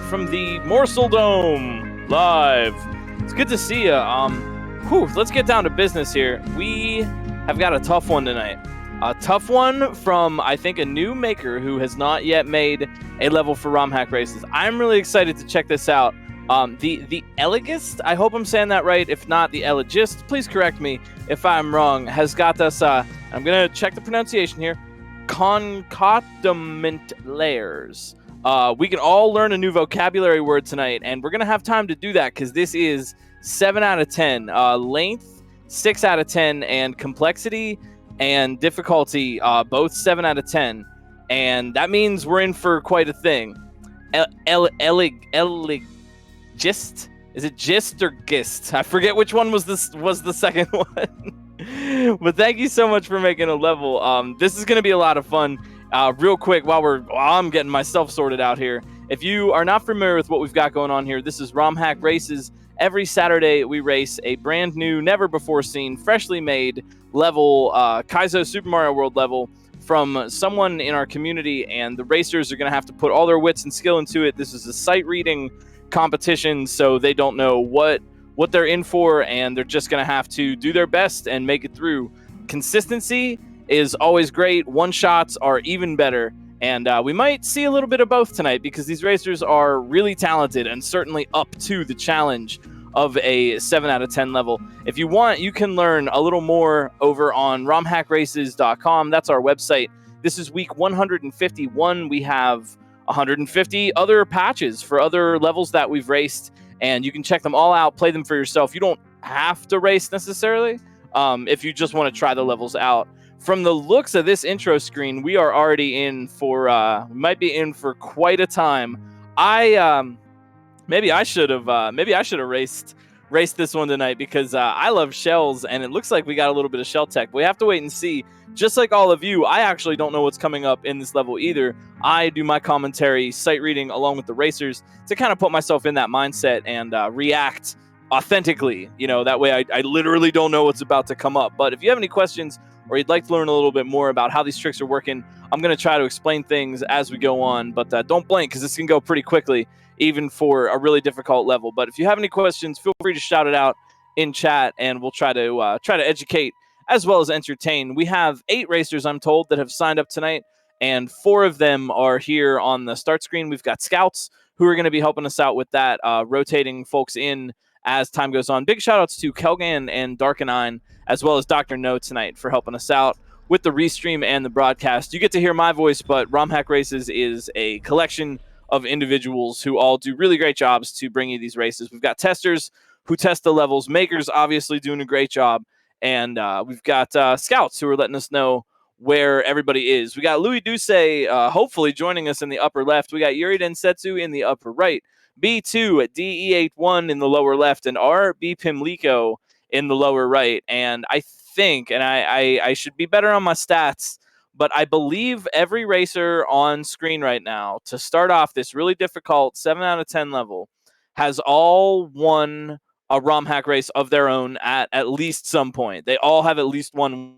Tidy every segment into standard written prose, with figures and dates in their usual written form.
From the Morsel Dome live. It's good to see you. Let's get down to business here. We have got a tough one tonight. A tough one from, I think, a new maker who has not yet made a level for Romhack races. I'm really excited to check this out. The Elegist, I hope I'm saying that right. If not, the Elegist, please correct me if I'm wrong, has got us, I'm going to check the pronunciation here, Concomitant layers. We can all learn a new vocabulary word tonight, and we're going to have time to do that because this is 7 out of 10. Length, 6 out of 10, and complexity and difficulty, both 7 out of 10. And that means we're in for quite a thing. Gist? Is it gist or gist? I forget which one was the second one. But thank you so much for making a level. This is going to be a lot of fun. Real quick, while I'm getting myself sorted out here. If you are not familiar with what we've got going on here, this is Romhack Races. Every Saturday, we race a brand new, never before seen, freshly made level, Kaizo Super Mario World level from someone in our community, and the racers are going to have to put all their wits and skill into it. This is a sight reading competition, so they don't know what they're in for, and they're just going to have to do their best and make it through. Consistency is always great. One-shots are even better, and we might see a little bit of both tonight because these racers are really talented and certainly up to the challenge of a 7 out of 10 level. If you want, you can learn a little more over on romhackraces.com. That's our website. This is week 151. We have 150 other patches for other levels that we've raced, and you can check them all out, play them for yourself. You don't have to race necessarily if you just want to try the levels out. From the looks of this intro screen, we are already in for might be in for quite a time. Maybe I should have raced this one tonight because I love shells, and it looks like we got a little bit of shell tech. We have to wait and see. Just like all of you, I actually don't know what's coming up in this level either. I do my commentary, sight reading along with the racers to kind of put myself in that mindset and react authentically. That way I literally don't know what's about to come up. But if you have any questions or you'd like to learn a little bit more about how these tricks are working, I'm going to try to explain things as we go on. But don't blink because this can go pretty quickly, even for a really difficult level. But if you have any questions, feel free to shout it out in chat, and we'll try to educate as well as entertain. We have 8 racers, I'm told, that have signed up tonight, and 4 of them are here on the start screen. We've got scouts who are going to be helping us out with that, rotating folks in as time goes on. Big shout outs to Kelgan and Darkenine, as well as Dr. No tonight for helping us out with the restream and the broadcast. You get to hear my voice, but Romhack Races is a collection of individuals who all do really great jobs to bring you these races. We've got testers who test the levels, makers obviously doing a great job, and we've got scouts who are letting us know where everybody is. We got Louis Duce hopefully joining us in the upper left. We got Yuri Densetsu in the upper right, B2 at DE81 in the lower left, and RB Pimlico in the lower right. And I think, and I should be better on my stats, but I believe every racer on screen right now, to start off this really difficult 7 out of 10 level, has all won a Romhack race of their own at least some point. They all have at least one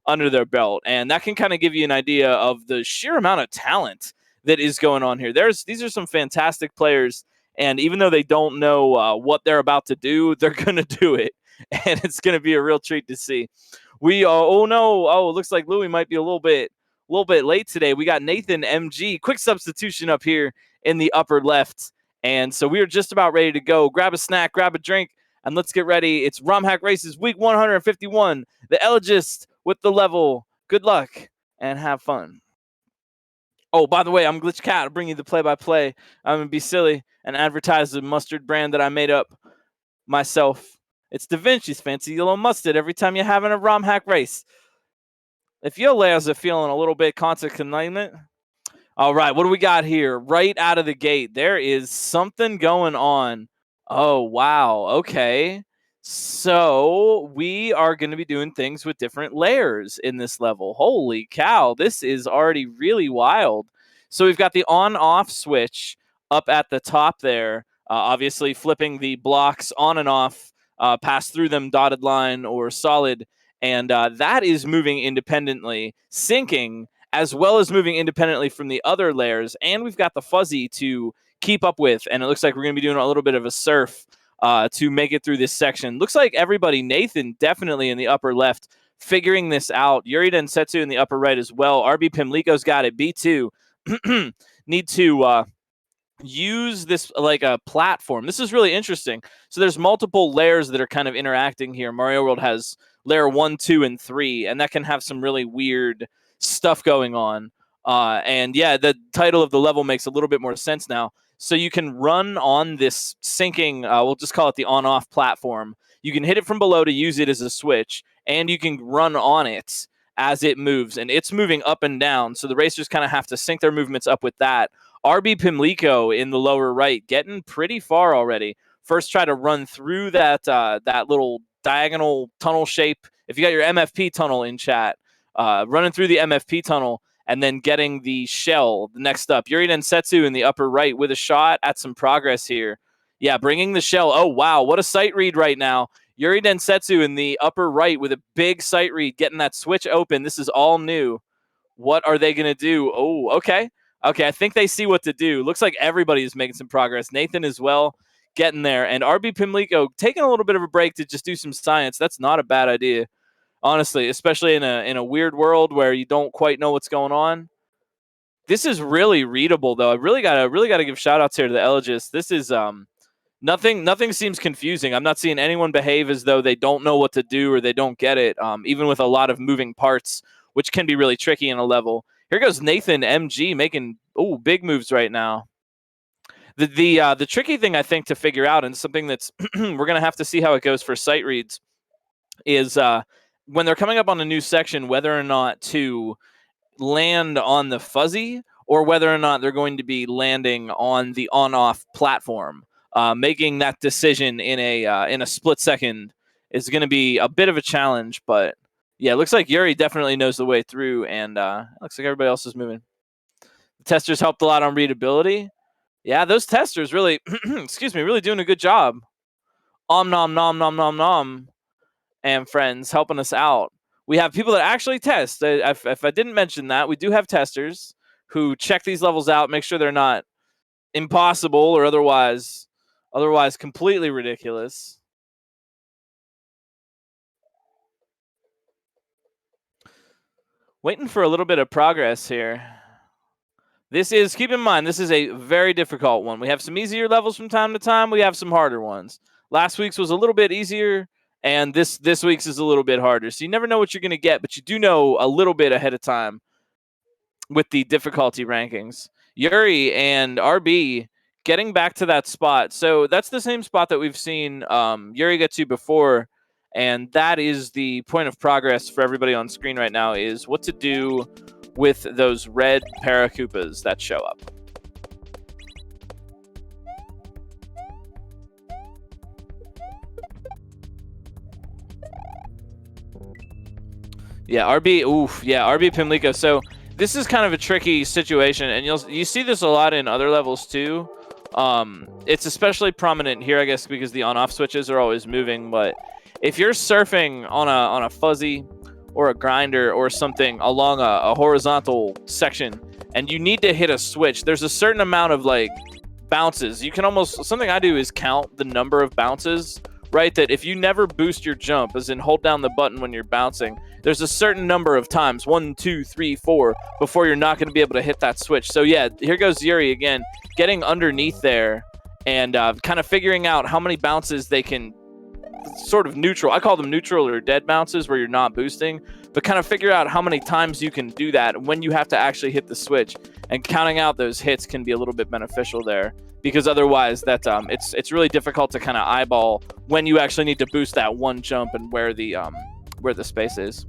under their belt, and that can kind of give you an idea of the sheer amount of talent that is going on here. These are some fantastic players, and even though they don't know what they're about to do, they're going to do it, and it's going to be a real treat to see. It looks like Louis might be a little bit late today. We got Nathan MG, quick substitution up here in the upper left. And so we are just about ready to go. Grab a snack, grab a drink, and let's get ready. It's Romhack Races week 151. The Elegist with the level. Good luck and have fun. Oh, by the way, I'm Glitch Cat. I'll bring you the play-by-play. I'm going to be silly and advertise the mustard brand that I made up myself. It's Da Vinci's fancy yellow mustard every time you're having a Romhack race. If your layers are feeling a little bit concomitant. All right, what do we got here? Right out of the gate, there is something going on. Oh, wow. Okay. So we are going to be doing things with different layers in this level. Holy cow, this is already really wild. So we've got the on-off switch up at the top there, obviously flipping the blocks on and off, pass through them dotted line or solid, and that is moving independently, syncing, as well as moving independently from the other layers. And we've got the fuzzy to keep up with, and it looks like we're going to be doing a little bit of a surf to make it through this section. Looks like everybody, Nathan definitely in the upper left, figuring this out. Yuri Densetsu in the upper right as well. RB Pimlico's got it. B2 need to use this like a platform. This is really interesting. So there's multiple layers that are kind of interacting here. Mario World has layer 1, 2, and 3, and that can have some really weird stuff going on. And yeah, the title of the level makes a little bit more sense now. So you can run on this sinking, we'll just call it the on-off platform. You can hit it from below to use it as a switch, and you can run on it as it moves, and it's moving up and down. So the racers kind of have to sync their movements up with that. RB Pimlico in the lower right, getting pretty far already. First, try to run through that that little diagonal tunnel shape. If you got your MFP tunnel in chat, running through the MFP tunnel and then getting the shell. Next up, Yuri Densetsu in the upper right with a shot at some progress here. Yeah, bringing the shell. Oh, wow, what a sight read right now. Yuri Densetsu in the upper right with a big sight read, getting that switch open. This is all new. What are they going to do? Oh, okay. Okay, I think they see what to do. Looks like everybody is making some progress. Nathan as well, getting there. And RB Pimlico taking a little bit of a break to just do some science. That's not a bad idea, honestly, especially in a weird world where you don't quite know what's going on. This is really readable, though. I really gotta give shout outs here to the Elegists. This is nothing seems confusing. I'm not seeing anyone behave as though they don't know what to do or they don't get it. Even with a lot of moving parts, which can be really tricky in a level. Here goes Nathan MG making big moves right now. The tricky thing I think to figure out, and something that's we're gonna have to see how it goes for sight reads, is when they're coming up on a new section, whether or not to land on the fuzzy or whether or not they're going to be landing on the on-off platform. Making that decision in a split second is going to be a bit of a challenge, but yeah, it looks like Yuri definitely knows the way through, and looks like everybody else is moving. The testers helped a lot on readability. Yeah, those testers really, excuse me, really doing a good job. Nom nom nom nom nom. And friends helping us out. We have people that actually test. If I didn't mention that, we do have testers who check these levels out, make sure they're not impossible or otherwise completely ridiculous. Waiting for a little bit of progress here. Keep in mind, this is a very difficult one. We have some easier levels from time to time. We have some harder ones. Last week's was a little bit easier, and this week's is a little bit harder. So you never know what you're going to get, but you do know a little bit ahead of time with the difficulty rankings. Yuri and RB getting back to that spot. So that's the same spot that we've seen Yuri get to before, and that is the point of progress for everybody on screen right now, is what to do with those red Paracoopas that show up. Yeah, RB Pimlico. So this is kind of a tricky situation, and you see this a lot in other levels too. It's especially prominent here, I guess, because the on-off switches are always moving. But if you're surfing on a fuzzy or a grinder or something along a horizontal section, and you need to hit a switch, there's a certain amount of like bounces. You can almost, something I do is count the number of bounces, right? That if you never boost your jump, as in hold down the button when you're bouncing, there's a certain number of times, 1, 2, 3, 4, before you're not going to be able to hit that switch. So yeah, here goes Yuri again, getting underneath there and kind of figuring out how many bounces they can sort of neutral. I call them neutral or dead bounces where you're not boosting, but kind of figure out how many times you can do that when you have to actually hit the switch, and counting out those hits can be a little bit beneficial there, because otherwise that it's really difficult to kind of eyeball when you actually need to boost that one jump and where the space is.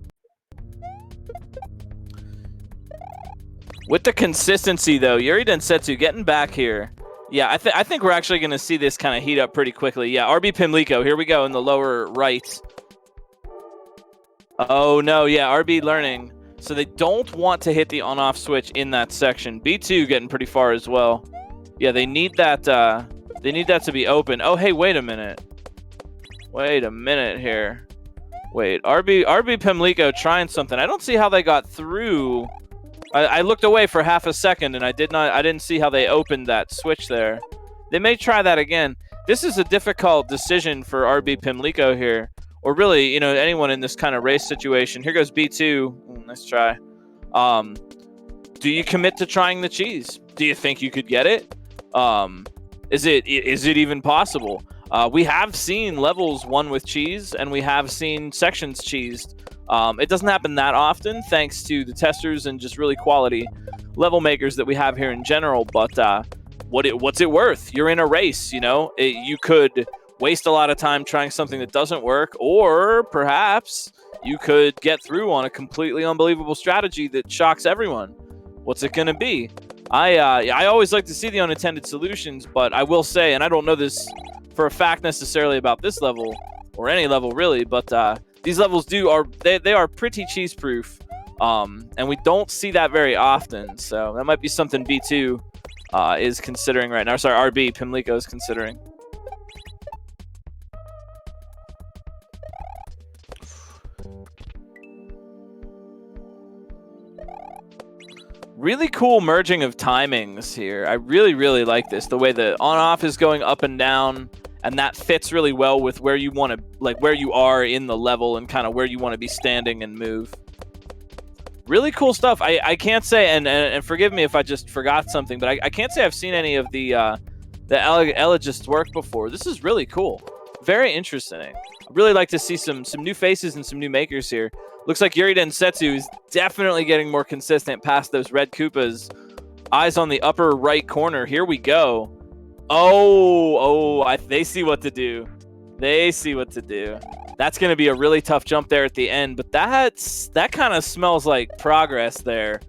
With the consistency though, Yuri Densetsu getting back here. Yeah, I think we're actually going to see this kind of heat up pretty quickly. Yeah, RB Pimlico, here we go in the lower right. Oh no, yeah, RB learning. So they don't want to hit the on-off switch in that section. B2 getting pretty far as well. Yeah, they need that to be open. Oh, hey, wait a minute. Wait a minute here. Wait, RB Pimlico trying something. I don't see how they got through. I looked away for half a second and I didn't see how they opened that switch there. They may try that again. This is a difficult decision for RB Pimlico here, or really, anyone in this kind of race situation. Here goes B2. Nice try. Do you commit to trying the cheese? Do you think you could get it? Is it even possible? We have seen levels won with cheese, and we have seen sections cheesed. It doesn't happen that often, thanks to the testers and just really quality level makers that we have here in general. But what's it worth? You're in a race, you know. You could waste a lot of time trying something that doesn't work, or perhaps you could get through on a completely unbelievable strategy that shocks everyone. What's it going to be? I always like to see the unintended solutions, but I will say, and I don't know this for a fact necessarily about this level or any level really, but these levels they are pretty cheese proof, and we don't see that very often. So that might be something B2 is considering right now. Sorry, RB Pimlico is considering. Really cool merging of timings here. I really, really like this. The way the on-off is going up and down, and that fits really well with where you want to, like where you are in the level and kind of where you want to be standing and move. Really cool stuff. I can't say, and forgive me if I just forgot something, but I can't say I've seen any of the Elegist's work before. This is really cool. Very interesting. I'd really like to see some new faces and some new makers here. Looks like Yuri Densetsu is definitely getting more consistent past those red Koopas. Eyes on the upper right corner. Here we go. They see what to do. They see what to do. That's going to be a really tough jump there at the end, but that kind of smells like progress there.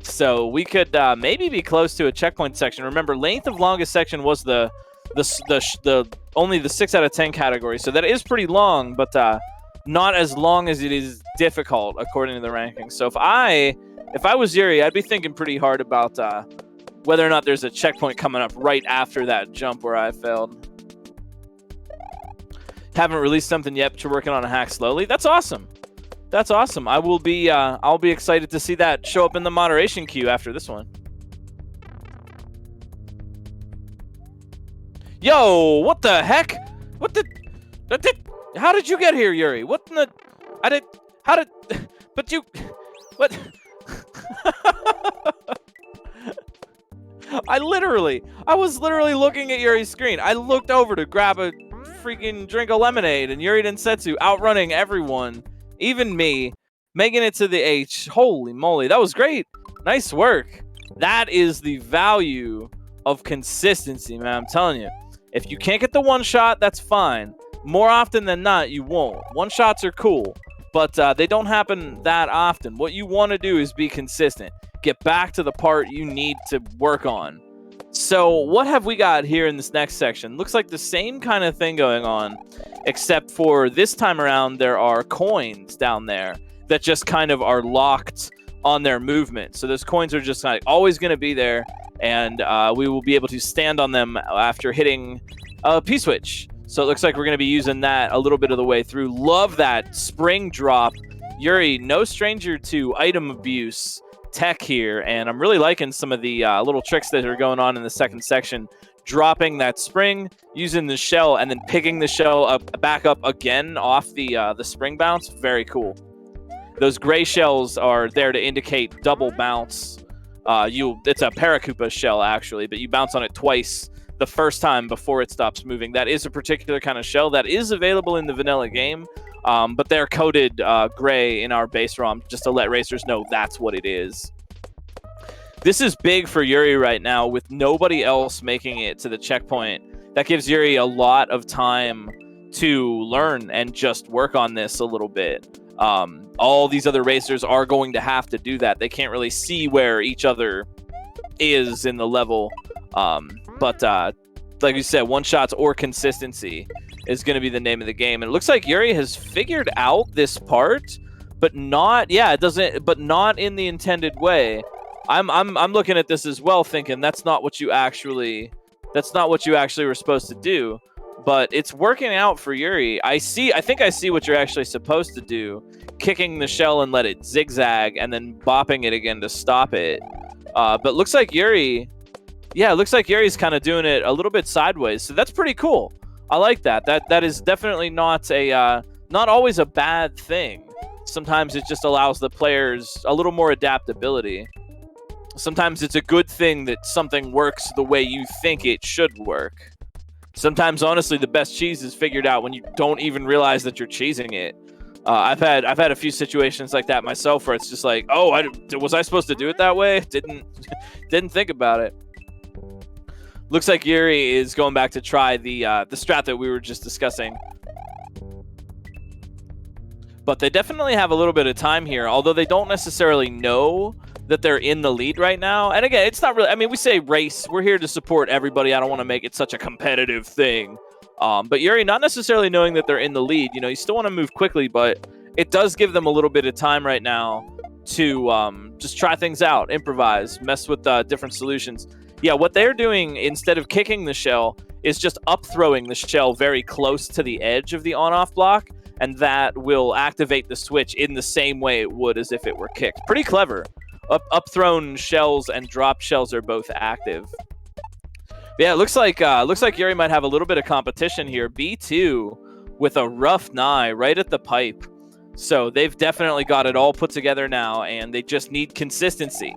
So we could maybe be close to a checkpoint section. Remember, length of longest section was the only the 6 out of 10 category, so that is pretty long, but not as long as it is difficult according to the rankings. So if I was Yuri, I'd be thinking pretty hard about whether or not there's a checkpoint coming up right after that jump where I failed. Haven't released something yet, but you're working on a hack slowly. That's awesome. That's awesome. I'll be excited to see that show up in the moderation queue after this one. Yo, what the heck? How did you get here, Yuri? What in the... But you... What? I was literally looking at Yuri's screen. I looked over to grab a freaking drink of lemonade, and Yuri Densetsu outrunning everyone, even me, making it to the H. Holy moly, that was great. Nice work. That is the value of consistency, man. I'm telling you. If you can't get the one shot, that's fine. More often than not, you won't. One shots are cool, but they don't happen that often. What you want to do is be consistent. Get back to the part you need to work on. So what have we got here in this next section? Looks like the same kind of thing going on, except for this time around there are coins down there that just kind of are locked on their movement. So those coins are just like always going to be there, and we will be able to stand on them after hitting a P-switch. So it looks like we're going to be using that a little bit of the way through. Love that spring drop. Yuri, no stranger to item abuse tech here, and I'm really liking some of the little tricks that are going on in the second section. Dropping that spring, using the shell, and then picking the shell back up again off the spring bounce. Very cool. Those gray shells are there to indicate double bounce. It's a Paracoopa shell, actually, but you bounce on it twice the first time before it stops moving. That is a particular kind of shell that is available in the vanilla game, but they're coded gray in our base ROM just to let racers know that's what it is. This is big for Yuri right now with nobody else making it to the checkpoint. That gives Yuri a lot of time to learn and just work on this a little bit. All these other racers are going to have to do that. They can't really see where each other is in the level. But like you said, one shots or consistency is going to be the name of the game. And it looks like Yuri has figured out this part, but not, but not in the intended way. I'm looking at this as well, thinking that's not what you actually were supposed to do. But it's working out for Yuri. I think I see what you're actually supposed to do. Kicking the shell and let it zigzag and then bopping it again to stop it. But looks like Yuri... Yeah, it looks like Yuri's kind of doing it a little bit sideways. So that's pretty cool. I like that. That is definitely not always a bad thing. Sometimes it just allows the players a little more adaptability. Sometimes it's a good thing that something works the way you think it should work. Sometimes, honestly, the best cheese is figured out when you don't even realize that you're cheesing it. I've had a few situations like that myself where it's just like, oh, was I supposed to do it that way? Didn't think about it. Looks like Yuri is going back to try the strat that we were just discussing. But they definitely have a little bit of time here, although they don't necessarily know that they're in the lead right now. And again, it's not really, I mean, we say race. We're here to support everybody. I don't want to make it such a competitive thing. But Yuri, not necessarily knowing that they're in the lead, you still want to move quickly, but it does give them a little bit of time right now to just try things out, improvise, mess with different solutions. Yeah, what they're doing, instead of kicking the shell, is just up-throwing the shell very close to the edge of the on-off block, and that will activate the switch in the same way it would as if it were kicked. Pretty clever. Up-thrown shells and drop shells are both active. But yeah, it looks like Yuri might have a little bit of competition here. B2 with a rough Nye right at the pipe. So they've definitely got it all put together now, and they just need consistency.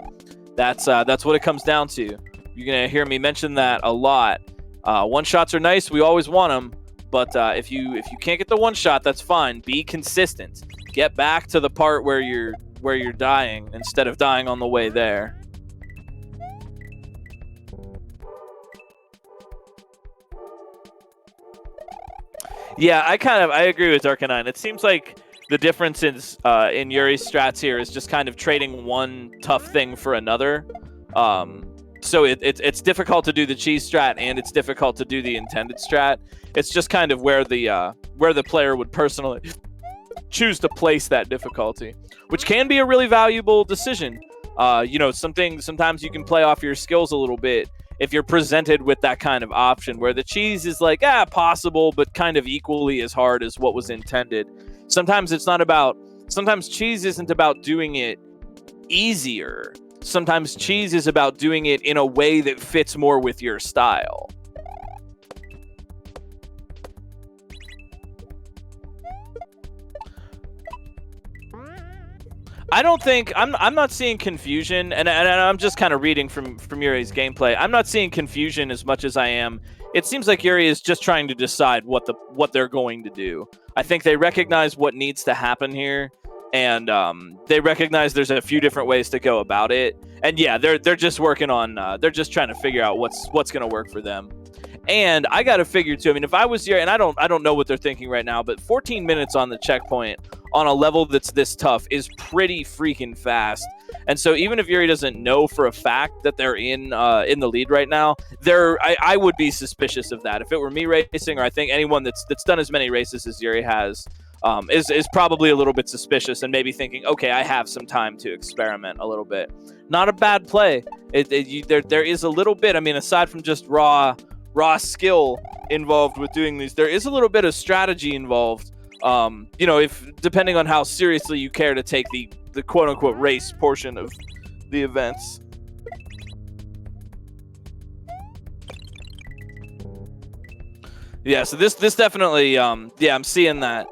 That's what it comes down to. You're going to hear me mention that a lot. One-shots are nice. We always want them. But if you can't get the one-shot, that's fine. Be consistent. Get back to the part where you're dying instead of dying on the way there. Yeah, I agree with Darkanine. It seems like the difference in Yuri's strats here is just kind of trading one tough thing for another. So it's difficult to do the cheese strat, and it's difficult to do the intended strat. It's just kind of where the player would personally choose to place that difficulty, which can be a really valuable decision. Sometimes you can play off your skills a little bit if you're presented with that kind of option where the cheese is like, possible, but kind of equally as hard as what was intended. Sometimes cheese isn't about doing it easier. Sometimes cheese is about doing it in a way that fits more with your style. I'm not seeing confusion, and I'm just kind of reading from Yuri's gameplay. I'm not seeing confusion as much as I am. It seems like Yuri is just trying to decide what they're going to do. I think they recognize what needs to happen here, and they recognize there's a few different ways to go about it. And yeah, they're just working on they're just trying to figure out what's going to work for them. And I got to figure too. I mean, if I was Yuri, and I don't know what they're thinking right now, but 14 minutes on the checkpoint on a level that's this tough is pretty freaking fast. And so even if Yuri doesn't know for a fact that they're in the lead right now, I would be suspicious of that. If it were me racing, or I think anyone that's done as many races as Yuri has, is probably a little bit suspicious and maybe thinking, okay, I have some time to experiment a little bit. Not a bad play. There is a little bit. I mean, aside from just raw skill involved with doing these, there is a little bit of strategy involved. If depending on how seriously you care to take the quote unquote race portion of the events. Yeah, so this definitely I'm seeing that.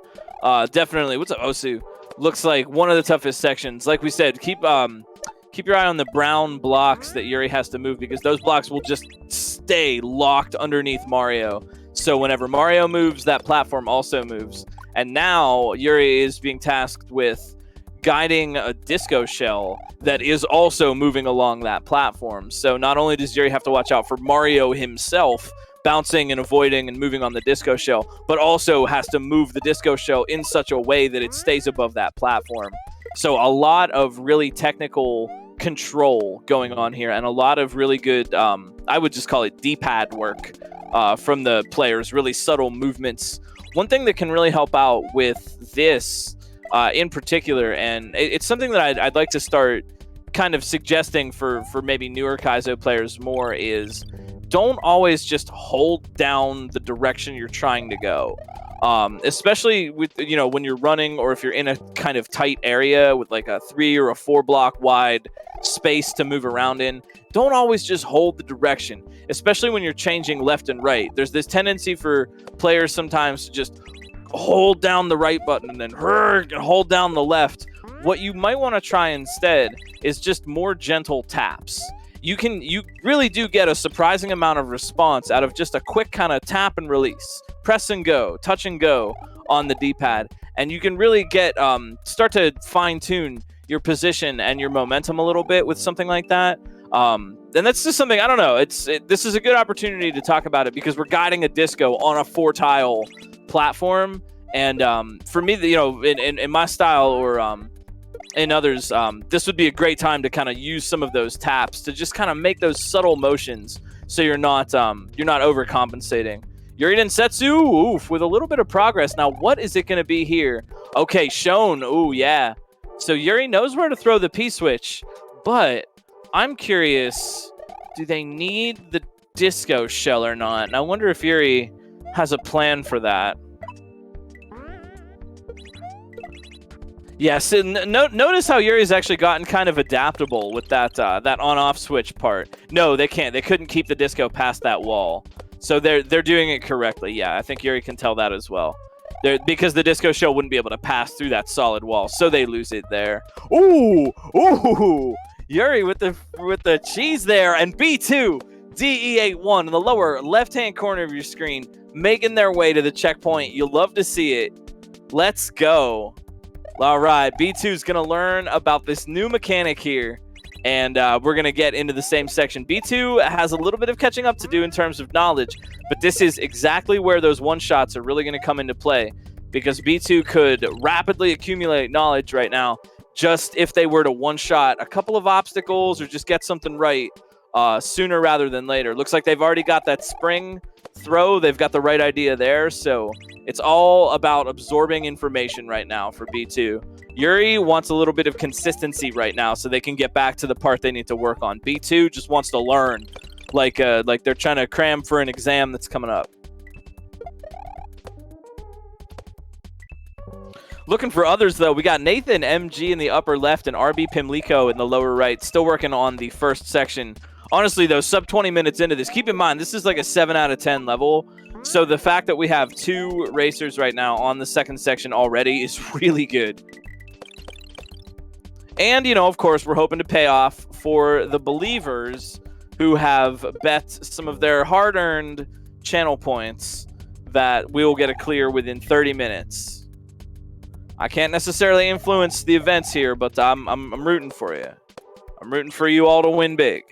Definitely. What's up, Osu? Looks like one of the toughest sections. Like we said, keep your eye on the brown blocks that Yuri has to move, because those blocks will just stay locked underneath Mario. So whenever Mario moves, that platform also moves. And now Yuri is being tasked with guiding a disco shell that is also moving along that platform. So not only does Yuri have to watch out for Mario himself bouncing and avoiding and moving on the disco shell, but also has to move the disco shell in such a way that it stays above that platform. So a lot of really technical control going on here, and a lot of really good, I would just call it D-pad work from the players, really subtle movements. One thing that can really help out with this in particular, and it's something that I'd like to start kind of suggesting for maybe newer Kaizo players more, is don't always just hold down the direction you're trying to go. Especially with, when you're running, or if you're in a kind of tight area with like a 3 or a 4 block wide space to move around in, don't always just hold the direction, especially when you're changing left and right. There's this tendency for players sometimes to just hold down the right button and then hold down the left. What you might want to try instead is just more gentle taps. You really do get a surprising amount of response out of just a quick kind of tap and release, press and go, touch and go on the D-pad. and you can really get start to fine-tune your position and your momentum a little bit with something like that. And that's just something, I don't know, this is a good opportunity to talk about it because we're guiding a disco on a 4-tile platform, and for me, you know, in my style or in others, this would be a great time to kind of use some of those taps to just kind of make those subtle motions so you're not overcompensating. Yuri Densetsu, oof, with a little bit of progress. Now, what is it going to be here? Okay, Shone, ooh, yeah. So Yuri knows where to throw the P-switch, but I'm curious, do they need the disco shell or not? And I wonder if Yuri has a plan for that. Yes, notice how Yuri's actually gotten kind of adaptable with that on-off switch part. No, they can't. They couldn't keep the disco past that wall. So they're doing it correctly. Yeah, I think Yuri can tell that as well. Because the disco shell wouldn't be able to pass through that solid wall, so they lose it there. Ooh! Yuri with the cheese there, and B2, DE81 in the lower left-hand corner of your screen, making their way to the checkpoint. You'll love to see it. Let's go. All right, B2 is going to learn about this new mechanic here, and we're going to get into the same section. B2 has a little bit of catching up to do in terms of knowledge, but this is exactly where those one-shots are really going to come into play, because B2 could rapidly accumulate knowledge right now just if they were to one-shot a couple of obstacles or just get something right sooner rather than later. Looks like they've already got that spring throw. They've got the right idea there, so it's all about absorbing information right now for B2. Yuri wants a little bit of consistency right now so they can get back to the part they need to work on. B2 just wants to learn like they're trying to cram for an exam that's coming up. Looking for others, though, we got Nathan MG in the upper left and RB Pimlico in the lower right, still working on the first section. Honestly, though, sub 20 minutes into this, keep in mind, this is like a 7 out of 10 level. So the fact that we have 2 racers right now on the second section already is really good. And, you know, of course, we're hoping to pay off for the believers who have bet some of their hard-earned channel points that we will get a clear within 30 minutes. I can't necessarily influence the events here, but I'm rooting for you. I'm rooting for you all to win big.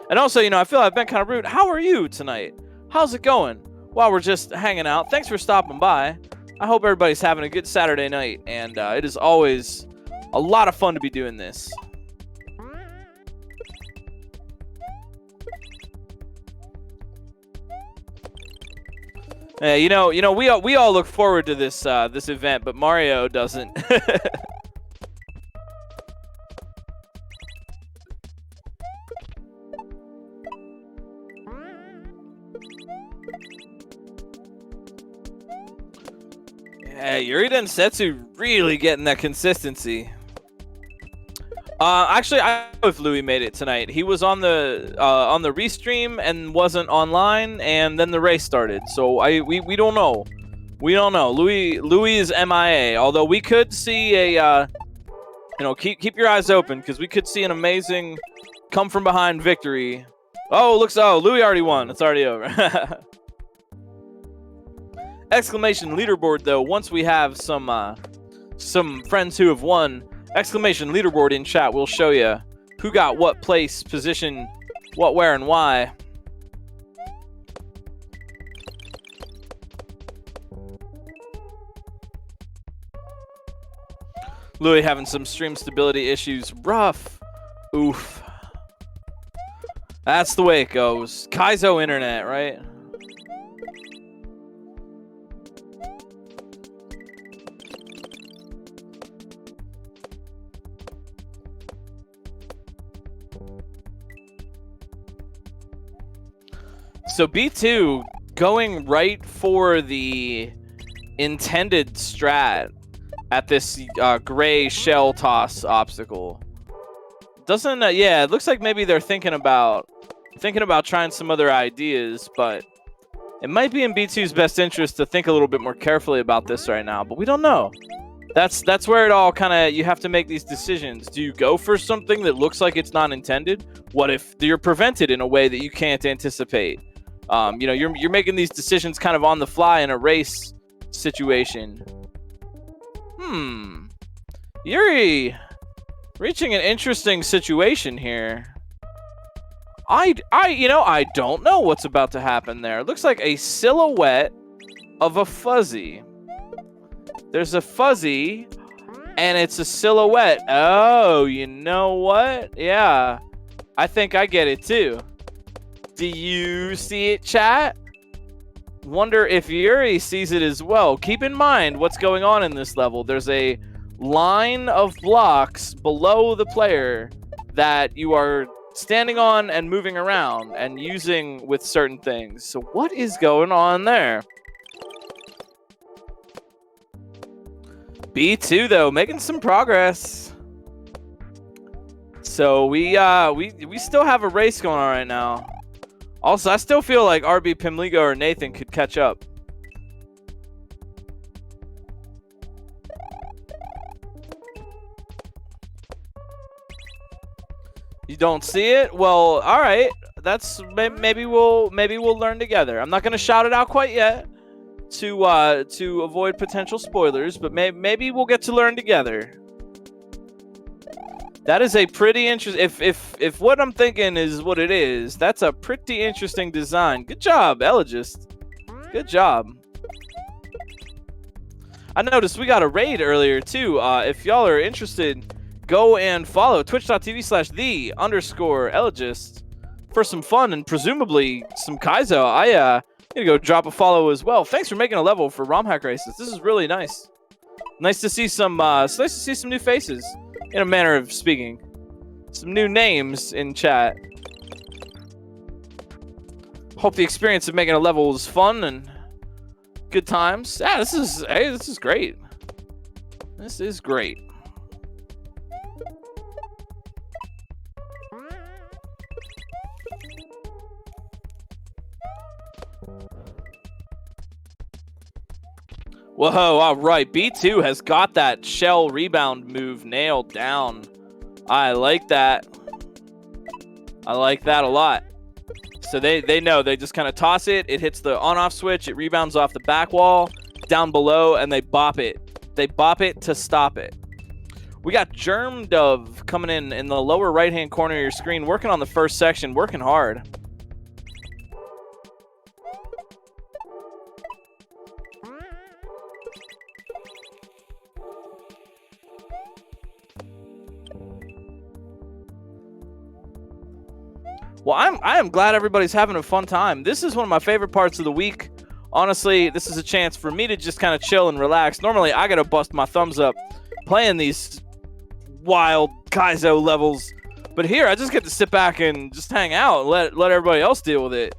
And also, you know, I feel I've been kind of rude. How are you tonight? How's it going? While we're just hanging out, thanks for stopping by. I hope everybody's having a good Saturday night, and it is always a lot of fun to be doing this. You know, we all look forward to this this event, but Mario doesn't. Yeah, Yuri Densetsu really getting that consistency. Actually, I don't know if Louis made it tonight. He was on the restream and wasn't online, and then the race started. So we don't know. We don't know. Louis is MIA. Although we could see a you know, keep your eyes open, because we could see an amazing come from behind victory. Oh, Louis already won. It's already over. Exclamation leaderboard, though. Once we have some friends who have won, exclamation leaderboard in chat will show you who got what place, position, what, where, and why. Louis having some stream stability issues. Rough. Oof. That's the way it goes. Kaizo internet, right? So B2 going right for the intended strat at this gray shell toss obstacle. Doesn't yeah, it looks like maybe they're thinking about trying some other ideas, but it might be in B2's best interest to think a little bit more carefully about this right now, but we don't know. That's where it all kind of, you have to make these decisions. Do you go for something that looks like it's not intended? What if you're prevented in a way that you can't anticipate? You know, you're making these decisions kind of on the fly in a race situation. Yuri, reaching an interesting situation here. You know, I don't know what's about to happen there. It looks like a silhouette of a fuzzy. There's a fuzzy, and it's a silhouette. Oh, you know what? Yeah, I think I get it too. Do you see it, chat? Wonder if Yuri sees it as well. Keep in mind what's going on in this level. There's a line of blocks below the player that you are standing on and moving around and using with certain things. So what is going on there? B2 though, making some progress. So we still have a race going on right now. Also, I still feel like RB Pimligo or Nathan could catch up. You don't see it? Well, all right. That's maybe we'll learn together. I'm not gonna shout it out quite yet to avoid potential spoilers, but maybe we'll get to learn together. That is a pretty interesting. If what I'm thinking is what it is, that's a pretty interesting design. Good job, Elogist. Good job. I noticed we got a raid earlier too. If y'all are interested, go and follow twitch.tv/the_Elogist for some fun and presumably some Kaizo. I gonna go drop a follow as well. Thanks for making a level for Romhack races. This is really nice. Nice to see some. It's nice to see some new faces. In a manner of speaking, some new names in chat. Hope the experience of making a level was fun and good times. Yeah, this is great. This is great. Whoa, all right. B2 has got that shell rebound move nailed down. I like that. I like that a lot. So they know. They just kind of toss it. It hits the on-off switch. It rebounds off the back wall down below, and they bop it. They bop it to stop it. We got Germ Dove coming in the lower right-hand corner of your screen, working on the first section, working hard. Well, I am glad everybody's having a fun time. This is one of my favorite parts of the week. Honestly, this is a chance for me to just kind of chill and relax. Normally, I gotta bust my thumbs up playing these wild Kaizo levels, but here I just get to sit back and just hang out and let everybody else deal with it.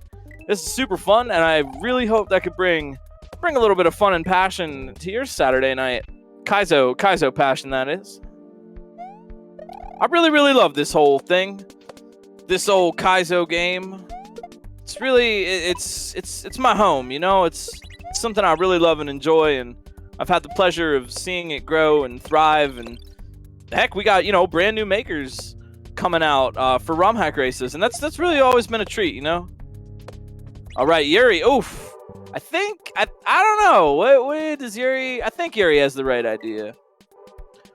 This is super fun, and I really hope that could bring a little bit of fun and passion to your Saturday night. Kaizo passion, that is. I really love this whole thing. This old Kaizo game. It's really it's my home, you know. It's something I really love and enjoy, and I've had the pleasure of seeing it grow and thrive. And heck, we got, you know, brand new makers coming out for Romhack races, and that's really always been a treat, you know. All right, Yuri. Oof. I don't know. What does Yuri? I think Yuri has the right idea.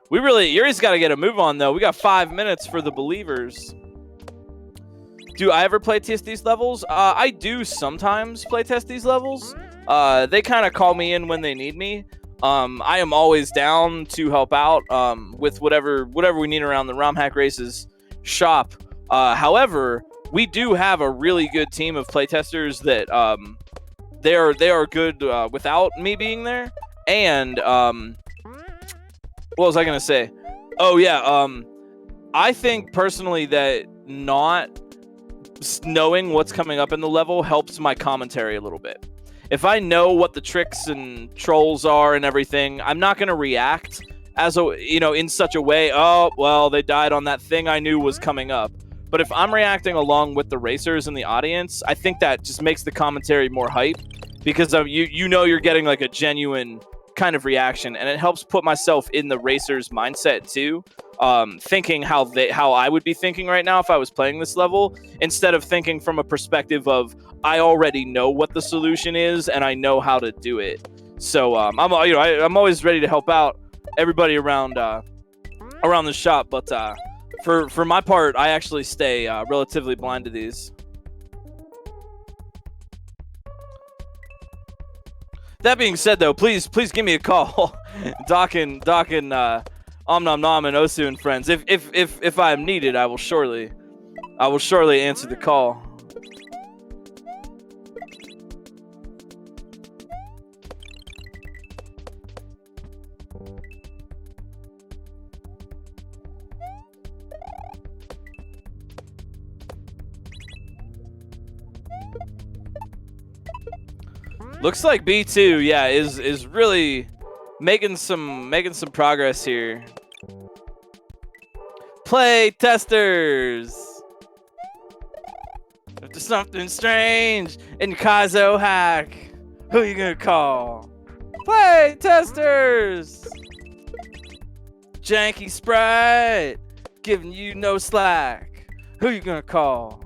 Yuri's got to get a move on though. We got 5 minutes for the believers. Do I ever play test these levels? I do sometimes play test these levels. They kind of call me in when they need me. I am always down to help out with whatever we need around the Romhack races shop. However, we do have a really good team of playtesters that they are good without me being there. And what was I gonna say? Oh yeah, I think personally that not knowing what's coming up in the level helps my commentary a little bit. If I know what the tricks and trolls are and everything, I'm not going to react in such a way, oh, well, they died on that thing I knew was coming up. But if I'm reacting along with the racers and the audience, I think that just makes the commentary more hype because you know you're getting like a genuine kind of reaction, and it helps put myself in the racer's mindset too. thinking how I would be thinking right now if I was playing this level, instead of thinking from a perspective of I already know what the solution is and I know how to do it. So I'm always ready to help out everybody around the shop, but for my part, I actually stay relatively blind to these. That being said, though, please give me a call, Doc and Om Nom Nom and Osu and friends. If I am needed, I will surely answer the call. Looks like B2, yeah, is really making some progress here. Play testers. If there's something strange in Kaizo Hack, who you gonna call? Play testers. Janky Sprite, giving you no slack. Who you gonna call?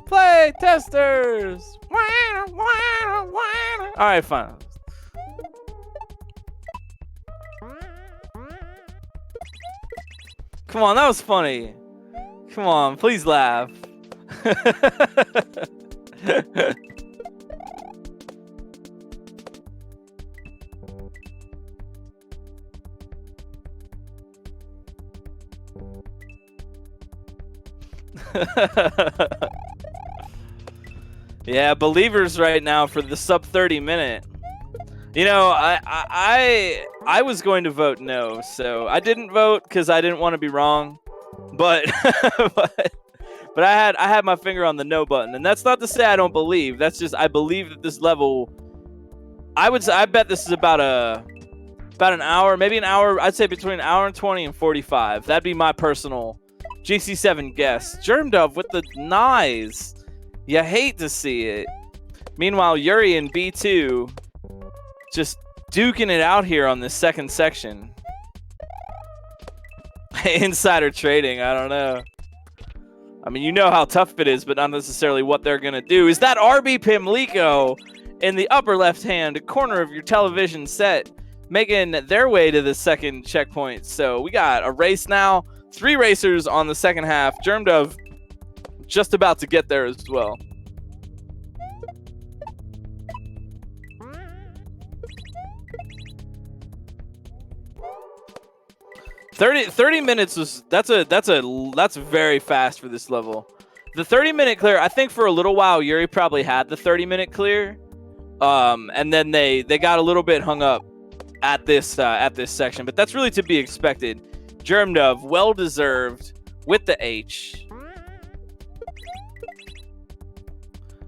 Play testers. All right, fine. Come on, that was funny. Come on, please laugh. 'Yeah, believers right now for the sub 30 minute. You know, I was going to vote no, so I didn't vote because I didn't want to be wrong. But but I had my finger on the no button, and that's not to say I don't believe. That's just I believe that this level. I bet this is about an hour, maybe an hour. I'd say between an hour and 20 and 45. That'd be my personal GC7 guess. Germ Dove with the nice. You hate to see it. Meanwhile, Yuri and B2 just duking it out here on this second section. Insider trading, I don't know. I mean, you know how tough it is, but not necessarily what they're going to do. Is that RB Pimlico in the upper left-hand corner of your television set, making their way to the second checkpoint. So we got a race now. 3 racers on the second half. Germ Dove just about to get there as well. Thirty minutes was that's very fast for this level. The 30-minute clear, I think for a little while Yuri probably had the 30-minute clear, and then they got a little bit hung up at this section, but that's really to be expected. Germ Dove, well deserved with the H.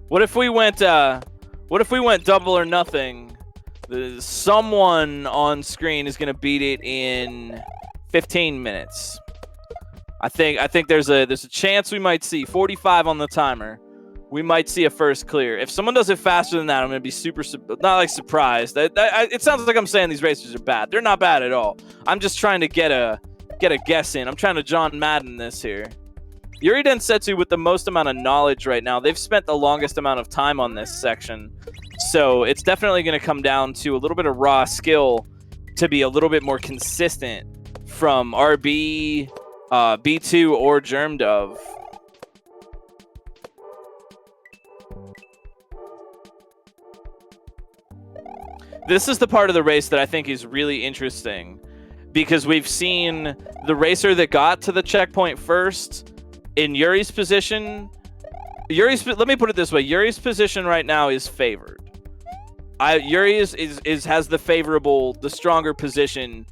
What if we went double or nothing? Someone on screen is gonna beat it in 15 minutes. I think there's a chance we might see 45 on the timer. We might see a first clear. If someone does it faster than that, I'm gonna be not like surprised. It sounds like I'm saying these racers are bad. They're not bad at all. I'm just trying to get a guess in. I'm trying to John Madden this here. Yuri Densetsu with the most amount of knowledge right now. They've spent the longest amount of time on this section. So it's definitely going to come down to a little bit of raw skill to be a little bit more consistent from RB, B2, or Germ Dove. This is the part of the race that I think is really interesting, because we've seen the racer that got to the checkpoint first in Yuri's position. Let me put it this way: Yuri's position right now is favored. Yuri has the stronger position,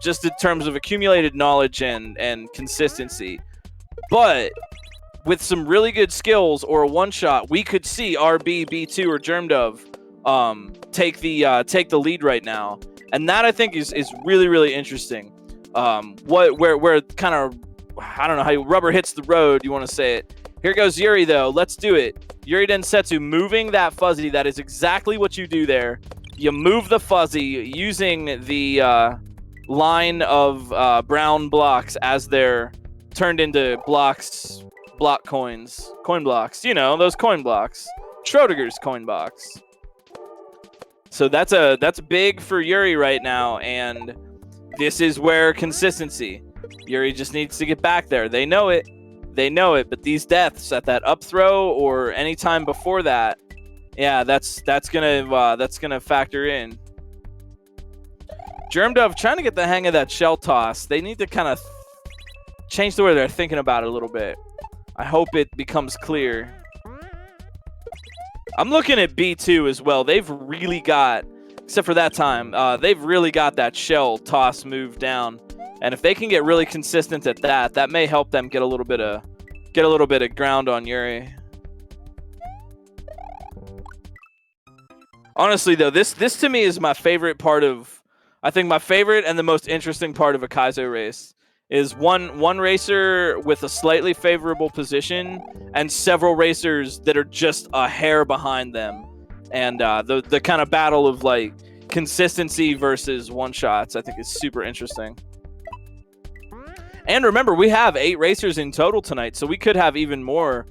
just in terms of accumulated knowledge and consistency. But with some really good skills or a one shot, we could see RB, B2, or Germ Dove take the lead right now, and that I think is really, really interesting. Where kind of, I don't know how rubber hits the road, you want to say it. Here goes Yuri, though. Let's do it. Yuri Densetsu moving that fuzzy. That is exactly what you do there. You move the fuzzy using the line of brown blocks as they're turned into block coins, coin blocks. You know, those coin blocks, Schrodinger's coin box. So that's big for Yuri right now, and this is where consistency. Yuri just needs to get back there. They know it, but these deaths at that up throw or any time before that, yeah, that's gonna factor in. Germdove trying to get the hang of that shell toss. They need to kind of change the way they're thinking about it a little bit. I hope it becomes clear. I'm looking at B2 as well. They've really got, except for that time, they've really got that shell toss move down. And if they can get really consistent at that, that may help them get a little bit of ground on Yuri. Honestly, though, this to me is my favorite part of, I think my favorite and the most interesting part of a Kaizo race is one racer with a slightly favorable position and several racers that are just a hair behind them. And the kind of battle of like consistency versus one shots, I think is super interesting. And remember, we have 8 racers in total tonight, so we could have even more.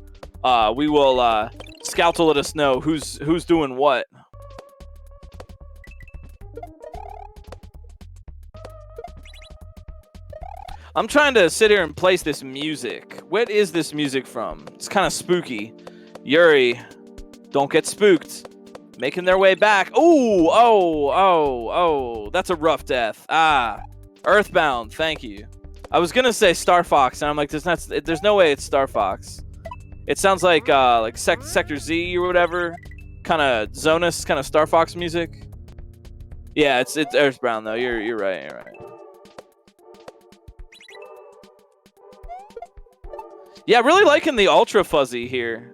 We will Scout to let us know who's doing what. I'm trying to sit here and place this music. What is this music from? It's kind of spooky. Yuri, don't get spooked. Making their way back. Ooh, oh. That's a rough death. Earthbound. Thank you. I was gonna say Star Fox, and I'm like, there's no way it's Star Fox. It sounds like Sector Z or whatever, kind of Zonus, kind of Star Fox music. Yeah, it's Earthbound though. You're right. You're right. Yeah, really liking the ultra fuzzy here.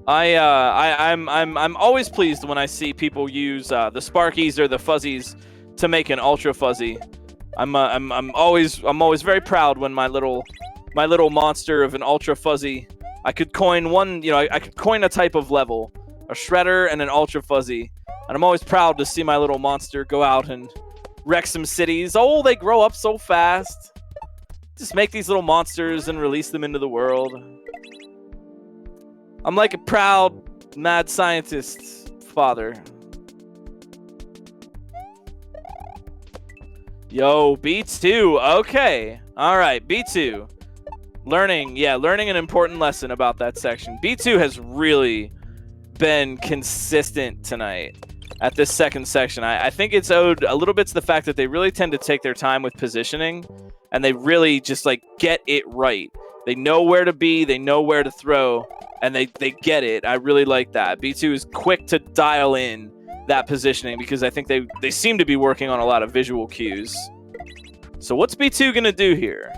I'm always pleased when I see people use the Sparkies or the fuzzies to make an ultra fuzzy. I'm always very proud when my little monster of an ultra fuzzy. I could coin one, I could coin a type of level, a shredder and an ultra fuzzy, and I'm always proud to see my little monster go out and wreck some cities. Oh, they grow up so fast. Just make these little monsters and release them into the world. I'm like a proud mad scientist father. Yo, B2. Okay. All right, B2. Learning an important lesson about that section. B2 has really been consistent tonight at this second section. I think it's owed a little bit to the fact that they really tend to take their time with positioning, and they really just like get it right. They know where to be, they know where to throw, and they get it. I really like that. B2 is quick to dial in that positioning because I think they seem to be working on a lot of visual cues. So what's B2 gonna do here?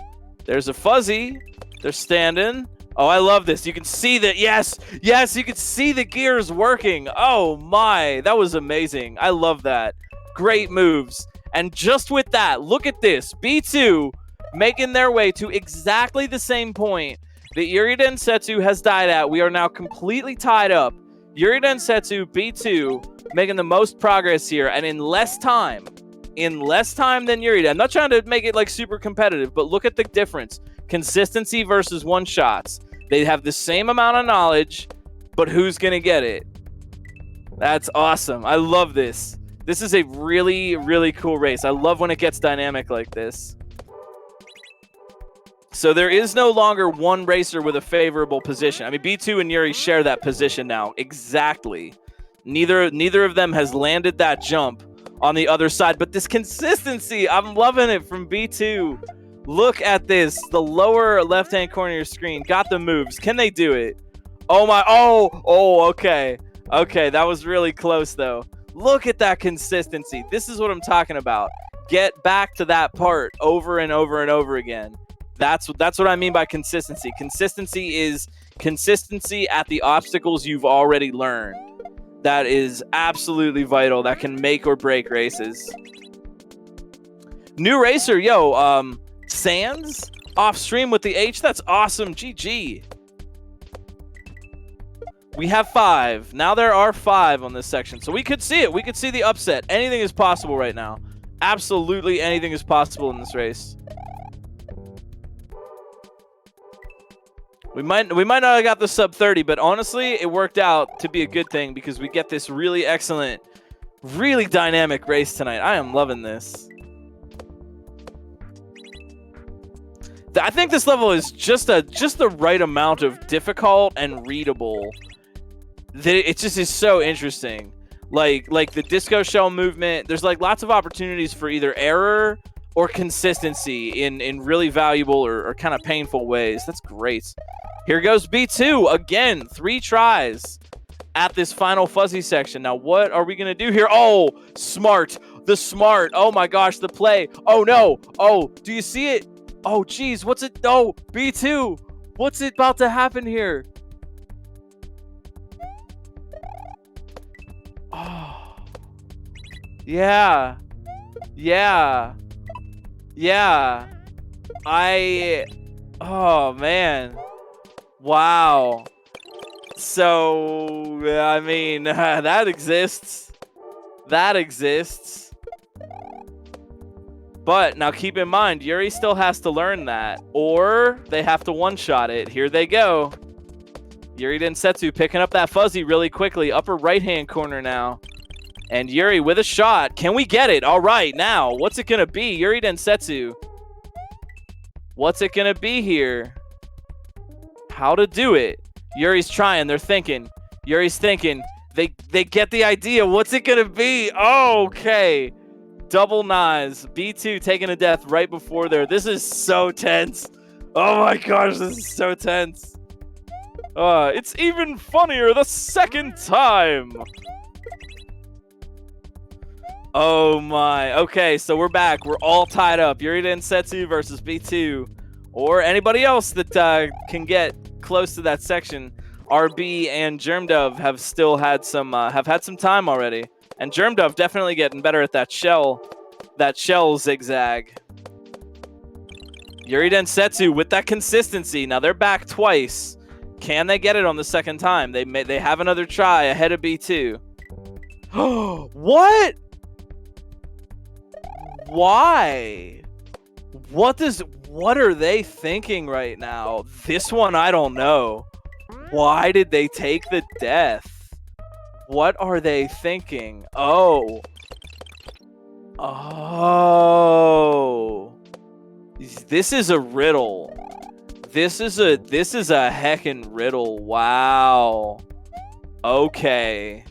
There's a fuzzy. They're standing. Oh, I love this. You can see that. Yes, you can see the gears working. Oh my, that was amazing. I love that. Great moves. And just with that, look at this. B2 making their way to exactly the same point that Yuri Densetsu has died at. We are now completely tied up. Yuri Densetsu, B2, making the most progress here, and in less time than Yuri. I'm not trying to make it like super competitive, but look at the difference. Consistency versus one shots. They have the same amount of knowledge, but who's going to get it? That's awesome. I love this. This is a really, really cool race. I love when it gets dynamic like this. So there is no longer one racer with a favorable position. I mean, B2 and Yuri share that position now. Exactly. Neither of them has landed that jump on the other side. But this consistency, I'm loving it from B2. Look at this. The lower left-hand corner of your screen got the moves. Can they do it? Oh, my. Oh, okay. Okay, that was really close, though. Look at that consistency. This is what I'm talking about. Get back to that part over and over and over again. That's what I mean by consistency. Consistency is consistency at the obstacles you've already learned. That is absolutely vital. That can make or break races. New racer, yo, Sands off stream with the H. That's awesome. GG. We have 5. Now there are 5 on this section. So we could see it. We could see the upset. Anything is possible right now. Absolutely anything is possible in this race. We might not have got the sub 30, but honestly, it worked out to be a good thing because we get this really excellent, really dynamic race tonight. I am loving this. I think this level is just the right amount of difficult and readable. It just is so interesting. Like the disco shell movement, there's like lots of opportunities for either error or consistency in really valuable or kind of painful ways. That's great. Here goes B2 again, 3 tries at this final fuzzy section. Now what are we gonna do here? Oh, smart, the smart. Oh my gosh, the play. Oh no. Oh, do you see it? Oh geez, what's it? Oh, B2, what's it about to happen here? Oh, yeah. Oh man, wow. So I mean, that exists. But now keep in mind, Yuri still has to learn that, or they have to one-shot it. Here they go. Yuri Densetsu picking up that fuzzy really quickly. Upper right-hand corner now. And Yuri with a shot. Can we get it? All right, now, what's it going to be? Yuri Densetsu. What's it going to be here? How to do it. Yuri's trying. They're thinking. Yuri's thinking. They get the idea. What's it going to be? Oh, okay. Double knives. B2 taking a death right before there. This is so tense. Oh my gosh, this is so tense. It's even funnier the second time. Oh my. Okay, so we're back. We're all tied up. Yuri Densetsu versus B2. Or anybody else that can get close to that section. RB and Germdove have still had some time already. And Germdove definitely getting better at that shell zigzag. Yuri Densetsu with that consistency. Now they're back twice. Can they get it on the second time? They have another try ahead of B2. What? Why? What are they thinking right now? This one I don't know. Why did they take the death? What are they thinking? Oh. This is a riddle. This is a heckin' riddle. Wow. Okay.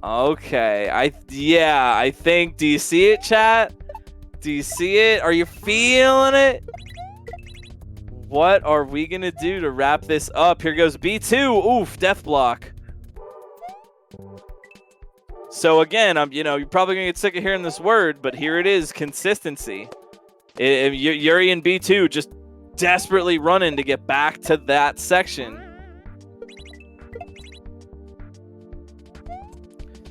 I think, do you see it, chat? Do you see it? Are you feeling it? What are we gonna do to wrap this up? Here goes B2. Oof, death block. So again, you're probably gonna get sick of hearing this word, but here it is: consistency. Yuri and B2 just desperately running to get back to that section.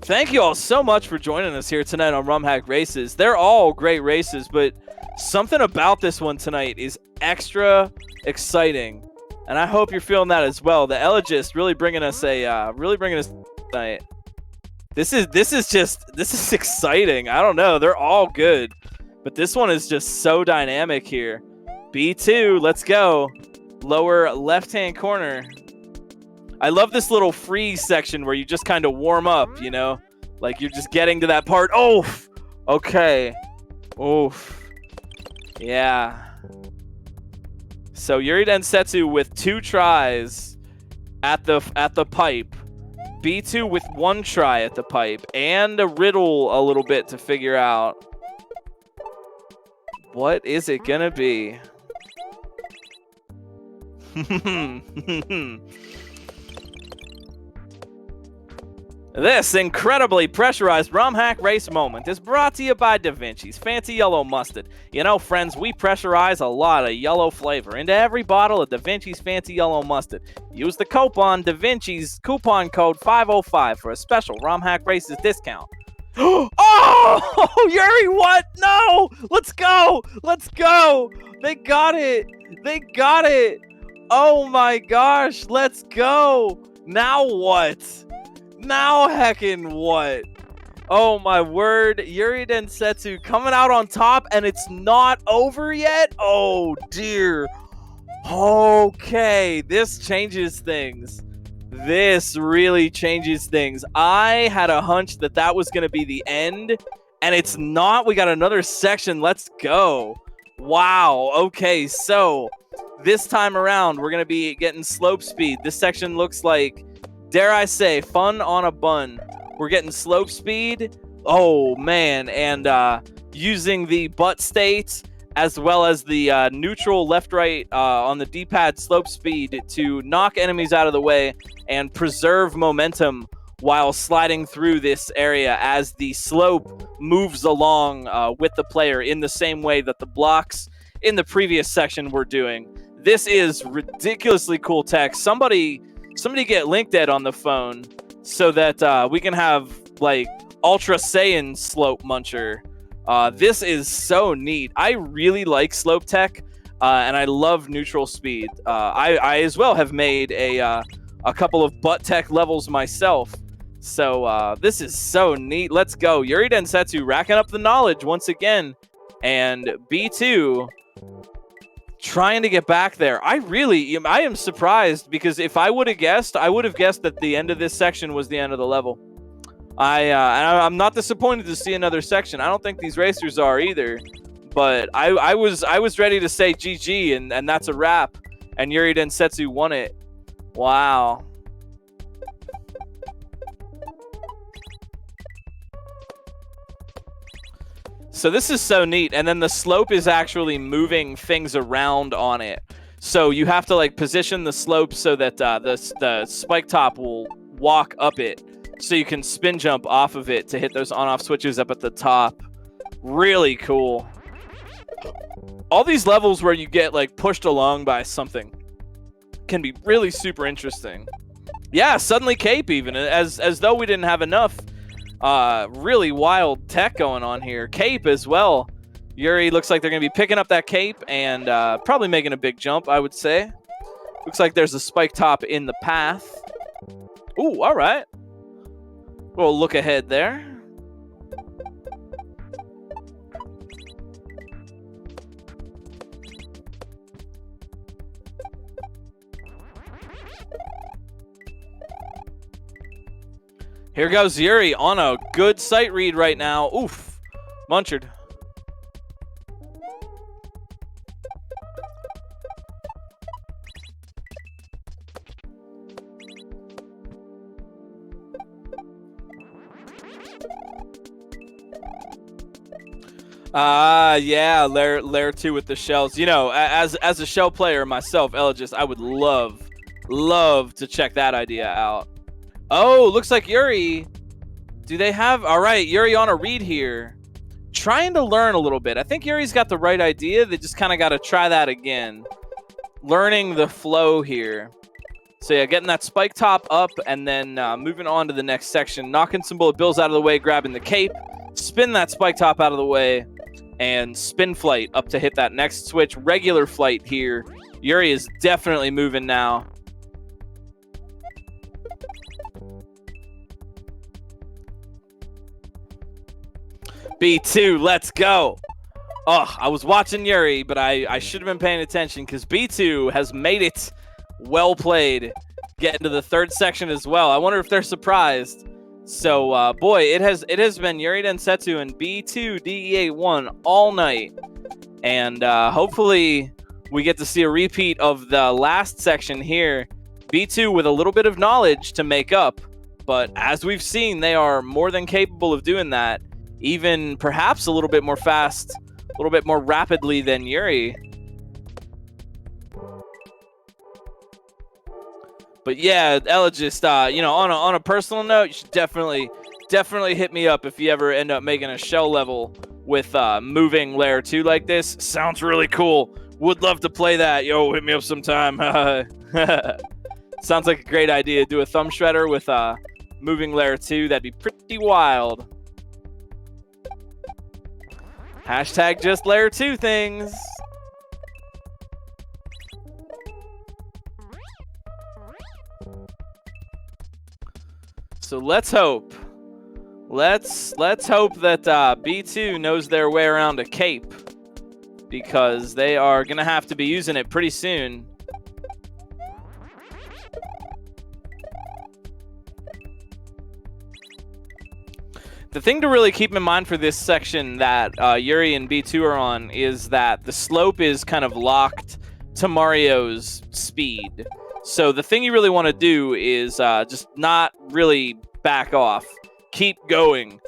Thank you all so much for joining us here tonight on Romhack Races. They're all great races, but something about this one tonight is extra exciting, and I hope you're feeling that as well. The Elogist really bringing us tonight. This is exciting. I don't know. They're all good, but this one is just so dynamic here. B2, let's go. Lower left-hand corner. I love this little freeze section where you just kind of warm up, you know? Like you're just getting to that part. Oof! Okay. Oof. Yeah. So Yuri Densetsu with 2 tries at the pipe. B2 with 1 try at the pipe. And a riddle a little bit to figure out. What is it gonna be? This incredibly pressurized Romhack race moment is brought to you by Da Vinci's Fancy Yellow Mustard. You know, friends, we pressurize a lot of yellow flavor into every bottle of Da Vinci's Fancy Yellow Mustard. Use the coupon Da Vinci's coupon code 505 for a special Romhack Races discount. Oh, Yuri, what? No! Let's go! Let's go! They got it! They got it! Oh my gosh, let's go! Now what? Now heckin' what? Oh my word, Yuri Densetsu coming out on top, and it's not over yet? Oh dear. Okay, this changes things. This really changes things. I had a hunch that that was going to be the end, and it's not. We got another section. Let's go. Wow. Okay, so this time around, we're going to be getting slope speed. This section looks like, dare I say, fun on a bun. We're getting slope speed. Oh, man. And using the butt state as well as the neutral left-right on the D-pad slope speed to knock enemies out of the way and preserve momentum while sliding through this area as the slope moves along with the player in the same way that the blocks in the previous section were doing. This is ridiculously cool tech. Somebody get LinkDead on the phone so that we can have like Ultra Saiyan Slope Muncher. This is so neat. I really like slope tech, and I love neutral speed. I as well have made a couple of butt tech levels myself. So this is so neat. Let's go. Yuri Densetsu racking up the knowledge once again. And B2 trying to get back there. I am surprised because if I would have guessed, that the end of this section was the end of the level. I'm not disappointed to see another section. I don't think these racers are either. But I was ready to say GG and that's a wrap. And Yuri Densetsu won it. Wow. So this is so neat. And then the slope is actually moving things around on it. So you have to like position the slope so that the spike top will walk up it. So you can spin jump off of it to hit those on-off switches up at the top. Really cool. All these levels where you get like pushed along by something can be really super interesting. Yeah, suddenly cape even, as though we didn't have enough really wild tech going on here. Cape as well. Yuri looks like they're going to be picking up that cape and probably making a big jump, I would say. Looks like there's a spike top in the path. Ooh, all right. We'll look ahead there. Here goes Yuri on a good sight read right now. Oof. Munchered. Yeah, layer 2 with the shells. You know, as a shell player myself, Elogist, I would love to check that idea out. Oh, looks like Yuri. Do they have... All right, Yuri on a read here. Trying to learn a little bit. I think Yuri's got the right idea. They just kind of got to try that again. Learning the flow here. So yeah, getting that spike top up and then moving on to the next section. Knocking some bullet bills out of the way, grabbing the cape. Spin that spike top out of the way. And spin flight up to hit that next switch. Regular flight here. Yuri is definitely moving now. B2, let's go. Oh, I was watching Yuri, but I should have been paying attention because B2 has made it. Well played. Getting to the third section as well. I wonder if they're surprised. So, boy, it has been Yuri Densetsu and B2 DE81 all night. And hopefully we get to see a repeat of the last section here. B2 with a little bit of knowledge to make up. But as we've seen, they are more than capable of doing that. Even perhaps a little bit more fast, a little bit more rapidly than Yuri. But yeah, Elogist, you know, on a personal note, you should definitely hit me up if you ever end up making a shell level with moving layer 2 like this. Sounds really cool. Would love to play that. Yo, hit me up sometime. Sounds like a great idea. Do a thumb shredder with moving layer 2. That'd be pretty wild. Hashtag just layer 2 things. So let's hope Let's hope that B2 knows their way around a cape, because they are gonna have to be using it pretty soon. The thing to really keep in mind for this section that Yuri and B2 are on is that the slope is kind of locked to Mario's speed. So the thing you really want to do is just not really back off. Keep going.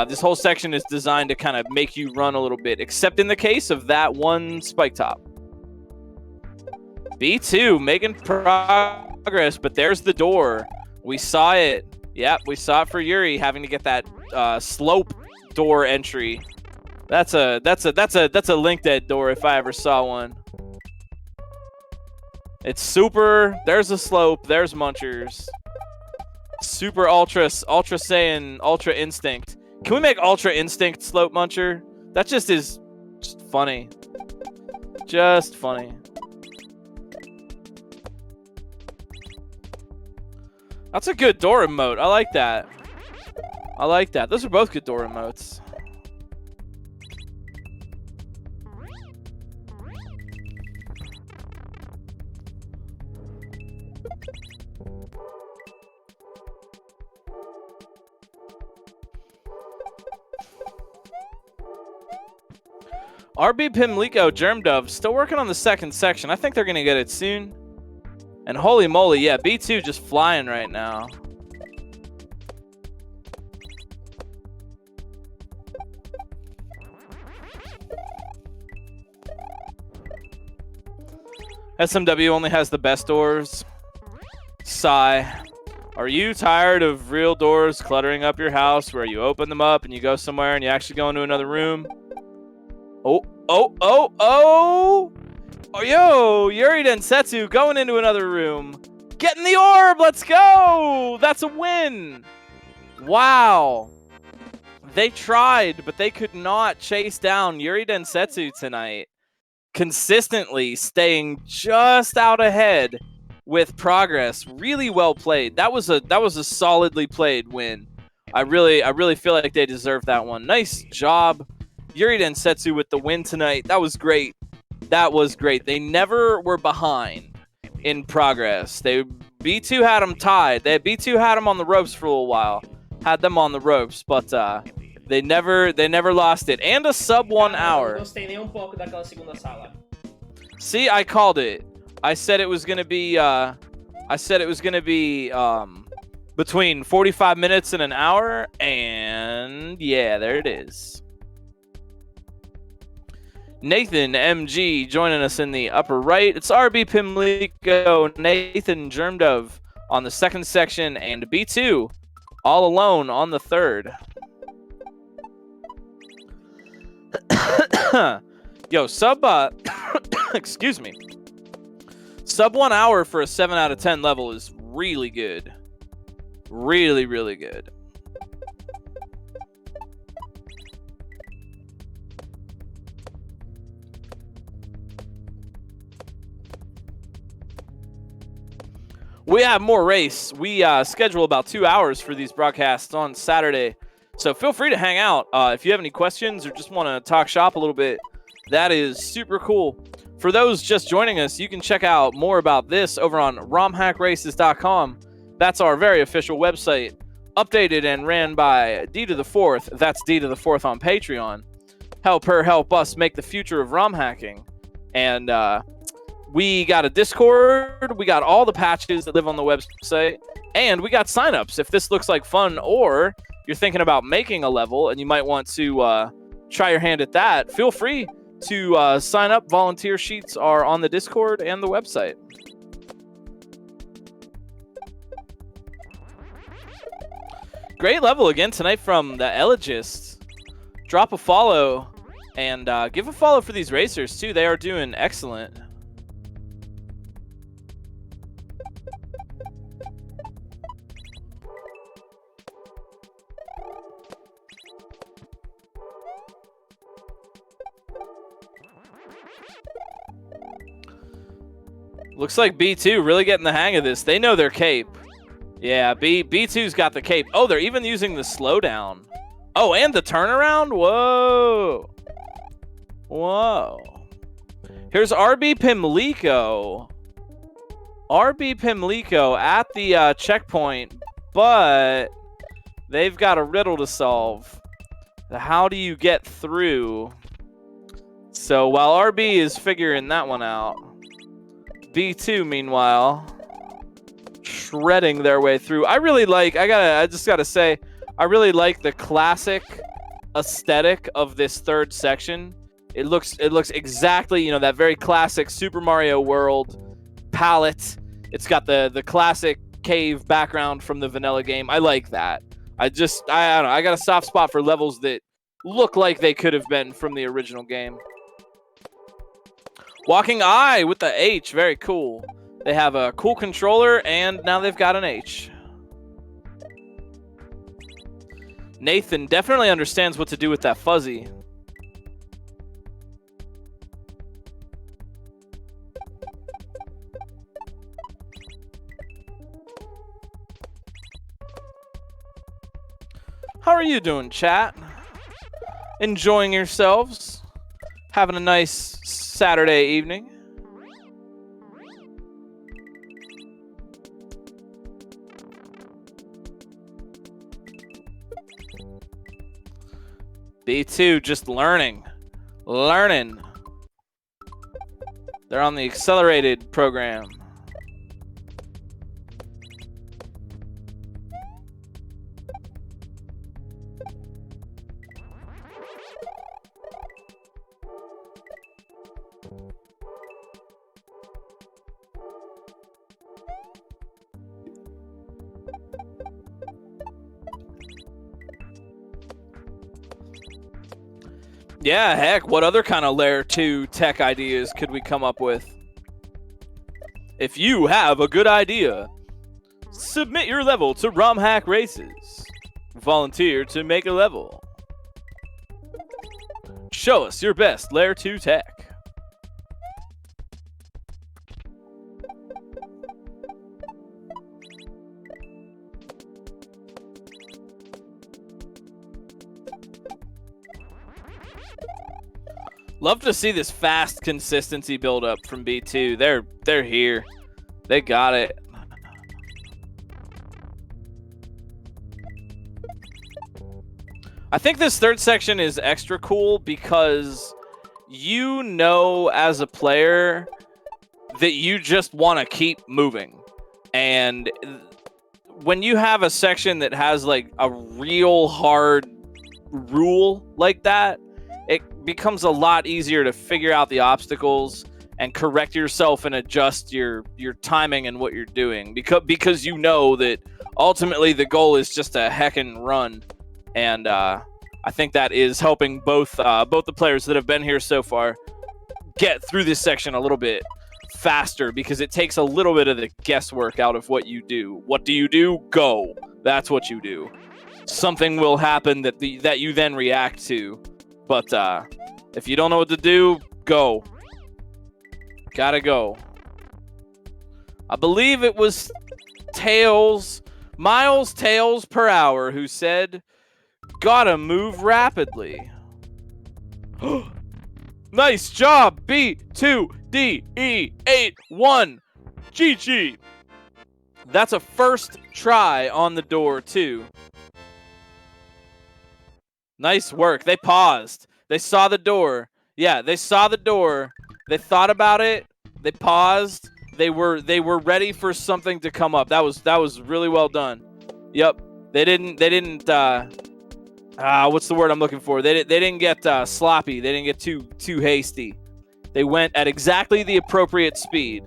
This whole section is designed to kind of make you run a little bit, except in the case of that one spike top. B2 making progress, but there's the door. We saw it. Yep, we saw it for Yuri having to get that slope door entry. That's a link dead door if I ever saw one. It's super. There's a slope. There's munchers. Super ultra Saiyan ultra instinct. Can we make ultra instinct slope muncher? That just is just funny. Just funny. That's a good door emote. I like that. I like that. Those are both good door emotes. RB Pimlico Germ Dove still working on the second section. I think they're going to get it soon. And holy moly, yeah, B2 just flying right now. SMW only has the best doors. Sigh. Are you tired of real doors cluttering up your house where you open them up and you go somewhere and you actually go into another room? Oh. Oh, yo, Yuri Densetsu going into another room. Getting the orb, let's go! That's a win! Wow. They tried, but they could not chase down Yuri Densetsu tonight. Consistently staying just out ahead with progress. Really well played. That was a solidly played win. I really feel like they deserve that one. Nice job, Yuri Densetsu, with the win tonight. That was great. That was great. They never were behind in progress. B2 had them tied. B2 had them on the ropes for a little while. Had them on the ropes, but they never lost it. And a sub 1 hour. See, I called it. I said it was gonna be. Between 45 minutes and an hour, and yeah, there it is. Nathan MG joining us in the upper right. It's RB Pimlico, Nathan Germdove on the second section, and B2 all alone on the third. Yo, excuse me. Sub 1 hour for a 7 out of 10 level is really good. Really, really good. We have more race. We schedule about 2 hours for these broadcasts on Saturday. So feel free to hang out. If you have any questions or just want to talk shop a little bit, that is super cool. For those just joining us, you can check out more about this over on romhackraces.com. That's our very official website, updated and ran by D to the Fourth. That's D to the Fourth on Patreon. Help her help us make the future of ROM hacking. And we got a Discord. We got all the patches that live on the website. And we got signups. If this looks like fun, or you're thinking about making a level and you might want to try your hand at that, feel free to sign up. Volunteer sheets are on the Discord and the website. Great level again tonight from the Elogist. Drop a follow and give a follow for these racers too. They are doing excellent. Looks like B2 really getting the hang of this. They know their cape. Yeah, B2's got the cape. Oh, they're even using the slowdown. Oh, and the turnaround? Whoa. Whoa. Here's RB Pimlico. RB Pimlico at the checkpoint, but they've got a riddle to solve. How do you get through? So while RB is figuring that one out, B2, meanwhile, shredding their way through. I just gotta say, I really like the classic aesthetic of this third section. It looks exactly, that very classic Super Mario World palette. It's got the classic cave background from the vanilla game. I like that. I don't know. I got a soft spot for levels that look like they could have been from the original game. Walking Eye with the H. Very cool. They have a cool controller, and now they've got an H. Nathan definitely understands what to do with that fuzzy. How are you doing, chat? Enjoying yourselves? Having a nice Saturday evening? B2 just learning. They're on the accelerated program. Yeah, heck, what other kind of Layer 2 tech ideas could we come up with? If you have a good idea, submit your level to Romhack Races. Volunteer to make a level. Show us your best Layer 2 tech. Love to see this fast consistency build up from B2. They're here. They got it. I think this third section is extra cool because as a player that you just want to keep moving. And when you have a section that has like a real hard rule like that, it becomes a lot easier to figure out the obstacles and correct yourself and adjust your timing and what you're doing because you know that ultimately the goal is just a heckin' run. And I think that is helping both the players that have been here so far get through this section a little bit faster because it takes a little bit of the guesswork out of what you do. What do you do? Go. That's what you do. Something will happen that you then react to. But if you don't know what to do, go. Gotta go. I believe it was Miles Tails per hour who said, gotta move rapidly. Nice job, B2DE81. GG. That's a first try on the door, too. Nice work. They paused. They saw the door. Yeah, they saw the door. They thought about it. They paused. They were ready for something to come up. That was really well done. Yep. They didn't what's the word I'm looking for? They didn't get sloppy. They didn't get too hasty. They went at exactly the appropriate speed.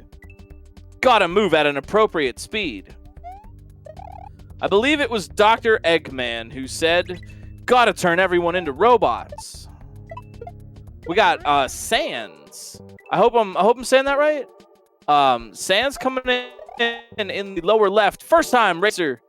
Gotta move at an appropriate speed. I believe it was Dr. Eggman who said, gotta turn everyone into robots. We got Sans. I hope I'm saying that right. Sans coming in the lower left. First time racer.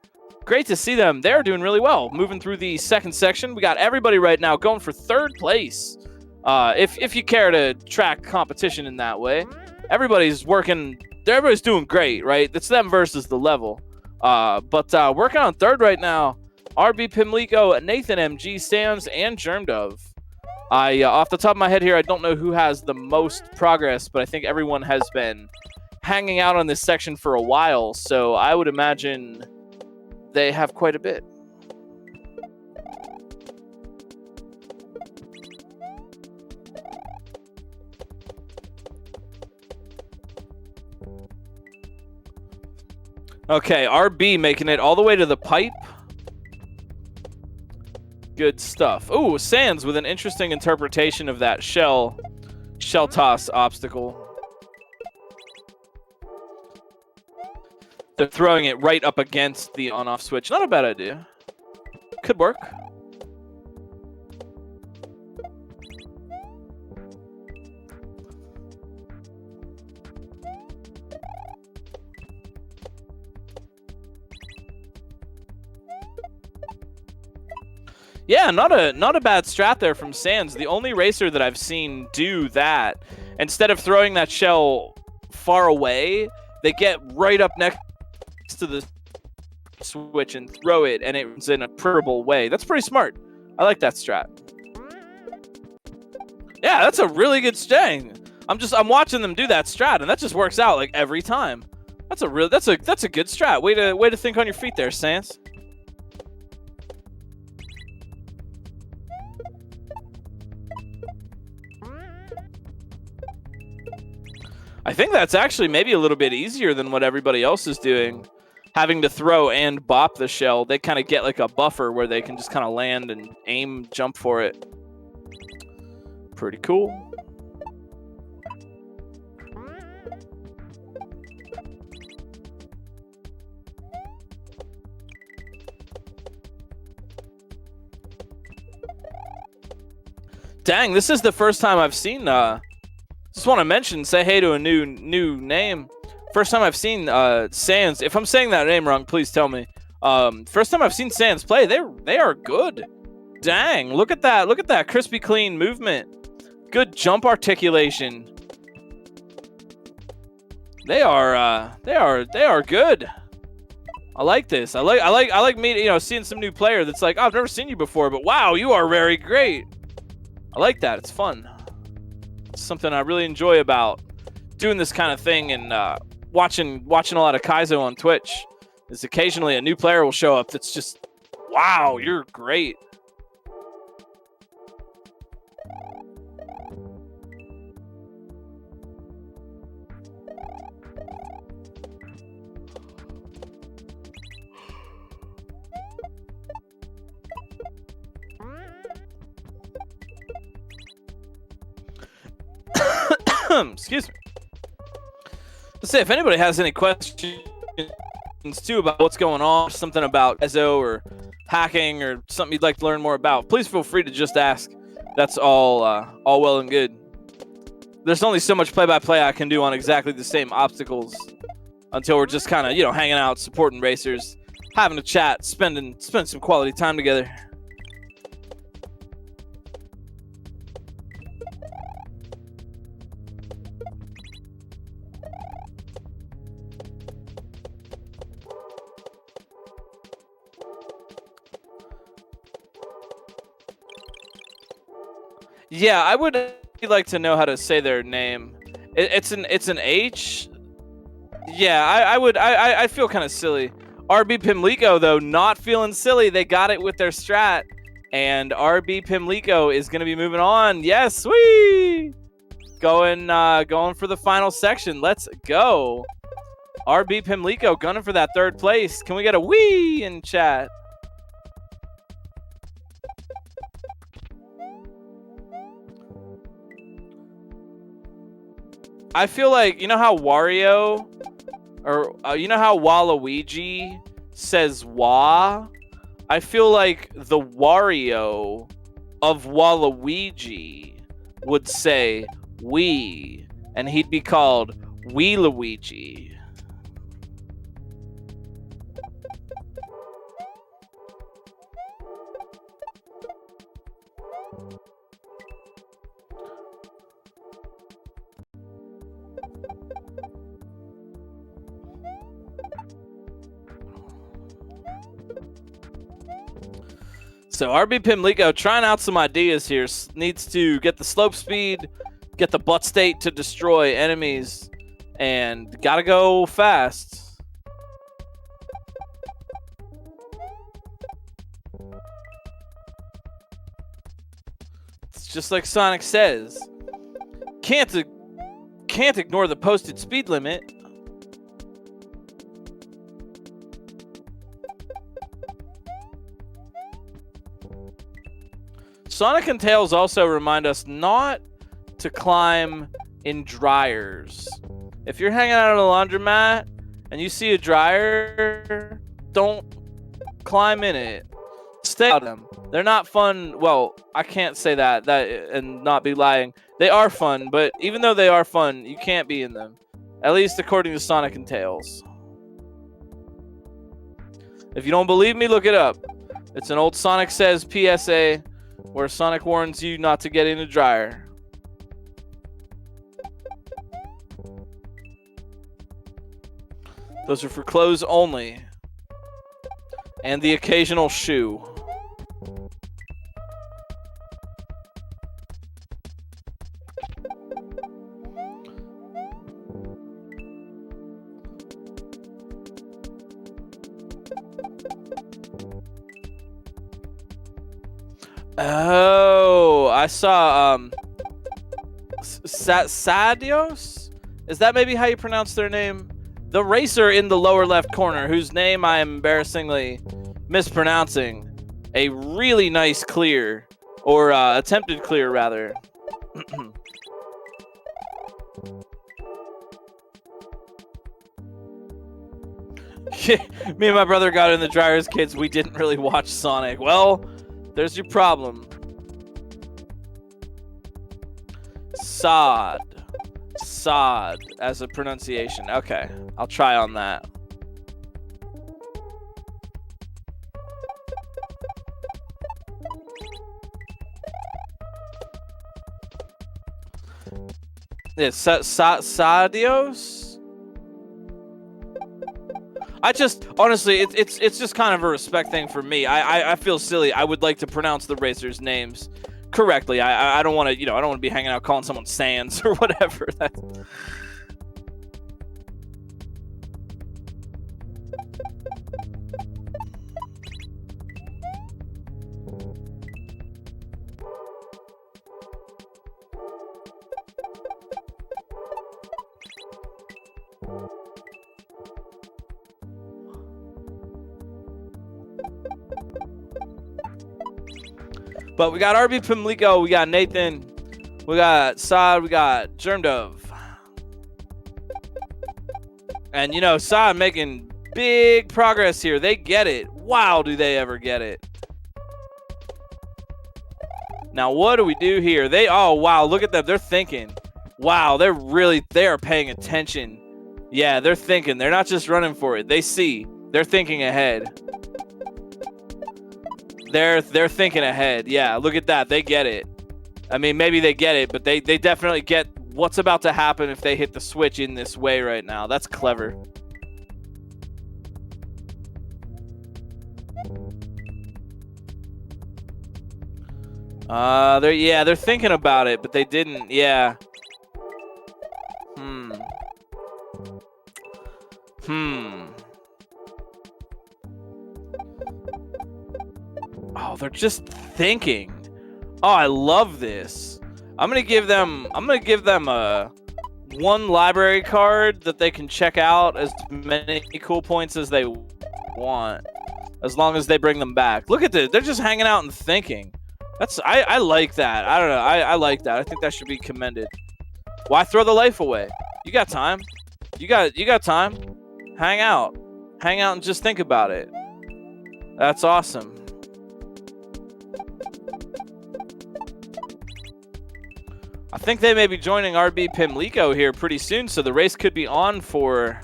Great to see them. They're doing really well. Moving through the second section. We got everybody right now going for third place. If you care to track competition in that way. Everybody's doing great, right? It's them versus the level. But working on third right now. RB Pimlico, Nathan MG, Sans, and Germdove. Off the top of my head here, I don't know who has the most progress, but I think everyone has been hanging out on this section for a while, so I would imagine they have quite a bit. Okay, RB making it all the way to the pipe. Good stuff. Ooh, Sans with an interesting interpretation of that shell toss obstacle. They're throwing it right up against the on-off switch. Not a bad idea. Could work. Yeah, not a bad strat there from Sans. The only racer that I've seen do that, instead of throwing that shell far away, they get right up next to the switch and throw it, and it's in a preferable way. That's pretty smart. I like that strat. Yeah, that's a really good strat. I'm watching them do that strat, and that just works out like every time. That's a good strat. Way to think on your feet there, Sans. I think that's actually maybe a little bit easier than what everybody else is doing. Having to throw and bop the shell, they kind of get like a buffer where they can just kind of land and aim, jump for it. Pretty cool. Dang, this is the first time I've seen just want to mention, say hey to a new name. First time I've seen Sans. If I'm saying that name wrong, please tell me. First time I've seen Sans play. They are good. Dang, look at that. Look at that crispy clean movement. Good jump articulation. They are good. I like this. I like meeting, seeing some new player that's like, oh, I've never seen you before, but wow, you are very great. I like that. It's fun. It's something I really enjoy about doing this kind of thing, and watching a lot of Kaizo on Twitch is occasionally a new player will show up that's just, wow, you're great. Excuse me. Let's see if anybody has any questions too about what's going on, something about Kaizo or hacking or something you'd like to learn more about. Please feel free to just ask. That's all well and good. There's only so much play-by-play I can do on exactly the same obstacles until we're just kind of, hanging out, supporting racers, having a chat, spending some quality time together. Yeah, I would like to know how to say their name. It's an H. Yeah, I feel kind of silly. RB Pimlico though, not feeling silly. They got it with their strat, and RB Pimlico is going to be moving on. Yes, wee! Going for the final section. Let's go. RB Pimlico gunning for that third place. Can we get a wee in chat? I feel like, you know how Wario, or you know how Waluigi says "wah"? I feel like the Wario of Waluigi would say "wee," and he'd be called Wee Luigi. So RB Pimlico trying out some ideas here. Needs to get the slope speed, get the butt state to destroy enemies, and gotta go fast. It's just like Sonic says. Can't ignore the posted speed limit. Sonic and Tails also remind us not to climb in dryers. If you're hanging out at a laundromat and you see a dryer, don't climb in it. Stay out of them. They're not fun. Well, I can't say that and not be lying. They are fun, but even though they are fun, you can't be in them. At least according to Sonic and Tails. If you don't believe me, look it up. It's an old Sonic Says PSA where Sonic warns you not to get in a dryer. Those are for clothes only. And the occasional shoe. Oh, I saw Sadios? Is that maybe how you pronounce their name? The racer in the lower left corner, whose name I am embarrassingly mispronouncing. A really nice clear, or attempted clear rather. Me and my brother got in the dryer as kids. We didn't really watch Sonic. Well, there's your problem. Sod as a pronunciation. Okay, I'll try on that. Yeah, Sadios? I just, honestly, it's just kind of a respect thing for me. I feel silly. I would like to pronounce the racers' names correctly. I don't want to, I don't want to be hanging out calling someone Sans or whatever. But we got RB Pimlico, we got Nathan, we got Saad, we got Germdove. And, Saad making big progress here. They get it. Wow, do they ever get it. Now, what do we do here? Oh, wow, look at them. They're thinking. Wow, they are paying attention. Yeah, they're thinking. They're not just running for it. They see. They're thinking ahead. They're thinking ahead. Yeah, look at that. They get it. I mean, maybe they get it, but they definitely get what's about to happen if they hit the switch in this way right now. That's clever. They're thinking about it, but they didn't. Yeah. Oh, they're just thinking. Oh, I love this. I'm gonna give them a one library card that they can check out as many cool points as they want, as long as they bring them back. Look at this. They're just hanging out and thinking. I like that. I don't know. I like that. I think that should be commended. Why throw the life away? You got time. You got time. Hang out and just think about it. That's awesome. I think they may be joining RB Pimlico here pretty soon, so the race could be on for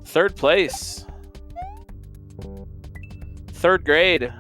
third place. Third grade.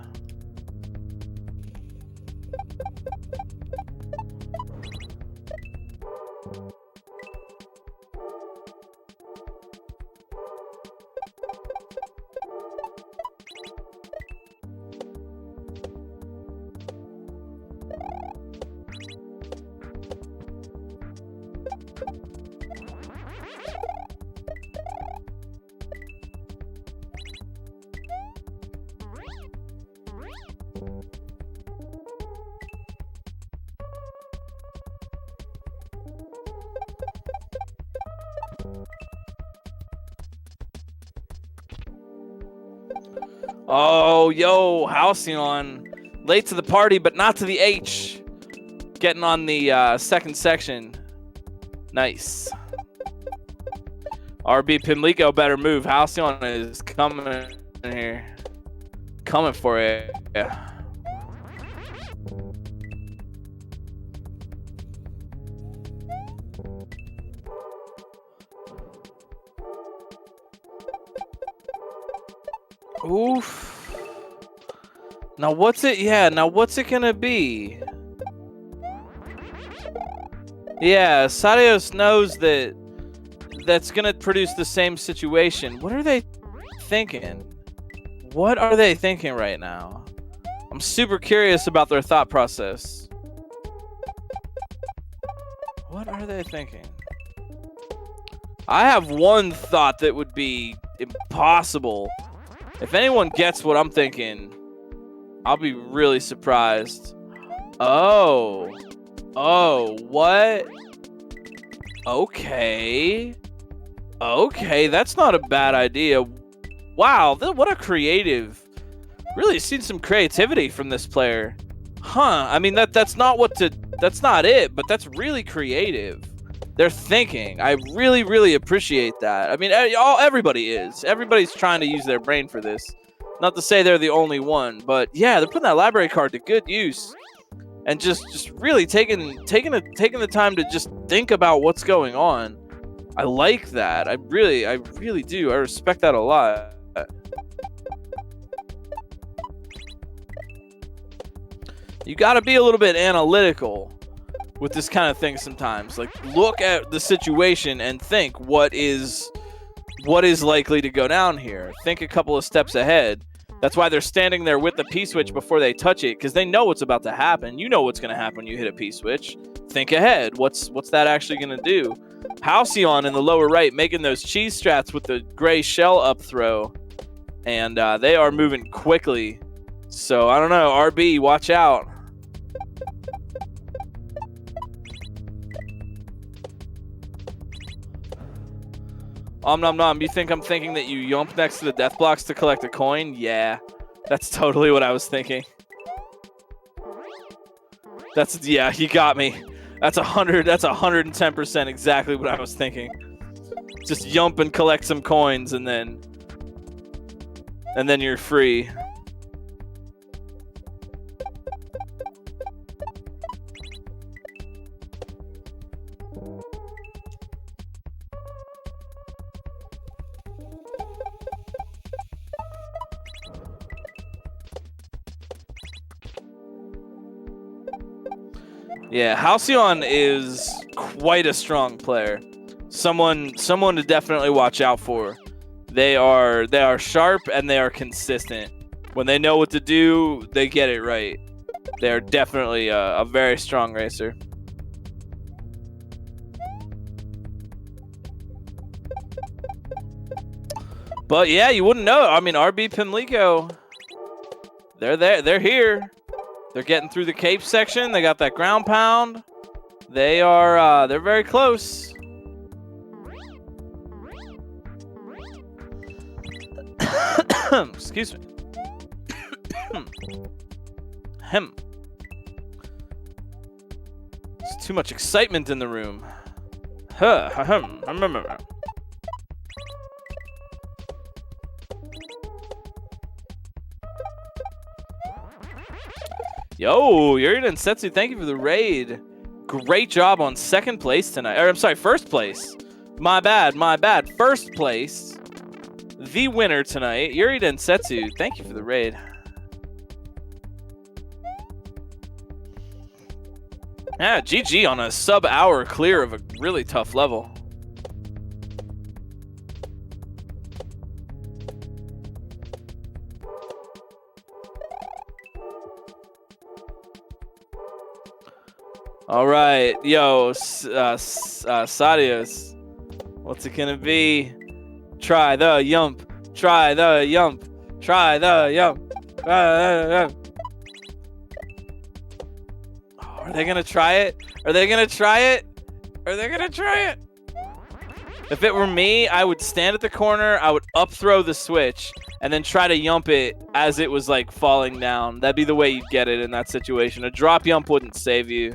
Oh, yo, Halcyon. Late to the party, but not to the H. Getting on the second section. Nice. RB Pimlico better move. Halcyon is coming in here. Coming for it. Yeah. Oof. Now what's it? Yeah, now what's it gonna be? Yeah, Sadios knows that that's gonna produce the same situation. What are they thinking? What are they thinking right now? I'm super curious about their thought process. What are they thinking? I have one thought that would be impossible. If anyone gets what I'm thinking, I'll be really surprised. Oh. Oh, what? Okay. Okay, that's not a bad idea. Wow, what a creative. Really seen some creativity from this player. Huh, I mean, that's not it, but that's really creative. They're thinking. I really, really appreciate that. I mean, everybody is. Everybody's trying to use their brain for this. Not to say they're the only one, but yeah, they're putting that library card to good use. And just really taking the time to just think about what's going on. I like that. I really do. I respect that a lot. You got to be a little bit analytical with this kind of thing sometimes. Like, look at the situation and think what is likely to go down here. Think a couple of steps ahead. That's why they're standing there with the P-switch before they touch it, because they know what's about to happen. You know what's going to happen when you hit a P-switch. Think ahead. What's that actually going to do? Halcyon in the lower right making those cheese strats with the gray shell up throw. And they are moving quickly. So, I don't know. RB, watch out. Nom nom, you think I'm thinking that you yump next to the death blocks to collect a coin? Yeah, that's totally what I was thinking. Yeah, you got me. That's 110% exactly what I was thinking. Just yump and collect some coins and then you're free. Yeah, Halcyon is quite a strong player. Someone to definitely watch out for. They are sharp and they are consistent. When they know what to do, they get it right. They are definitely a very strong racer. But yeah, you wouldn't know. I mean, RB Pimlico, they're there. They're here. They're getting through the cape section. They got that ground pound. They're very close. Excuse me. There's too much excitement in the room. Yo, Yuri Densetsu, thank you for the raid. Great job on second place tonight. Or, I'm sorry, first place. My bad. First place. The winner tonight, Yuri Densetsu. Thank you for the raid. Yeah, GG on a sub-hour clear of a really tough level. All right, yo, Sadios, what's it gonna be? Try the yump, try the yump, try the yump, try the yump. Are they gonna try it? Are they gonna try it? Are they gonna try it? If it were me, I would stand at the corner, I would up throw the switch, and then try to yump it as it was like falling down. That'd be the way you'd get it in that situation. A drop yump wouldn't save you.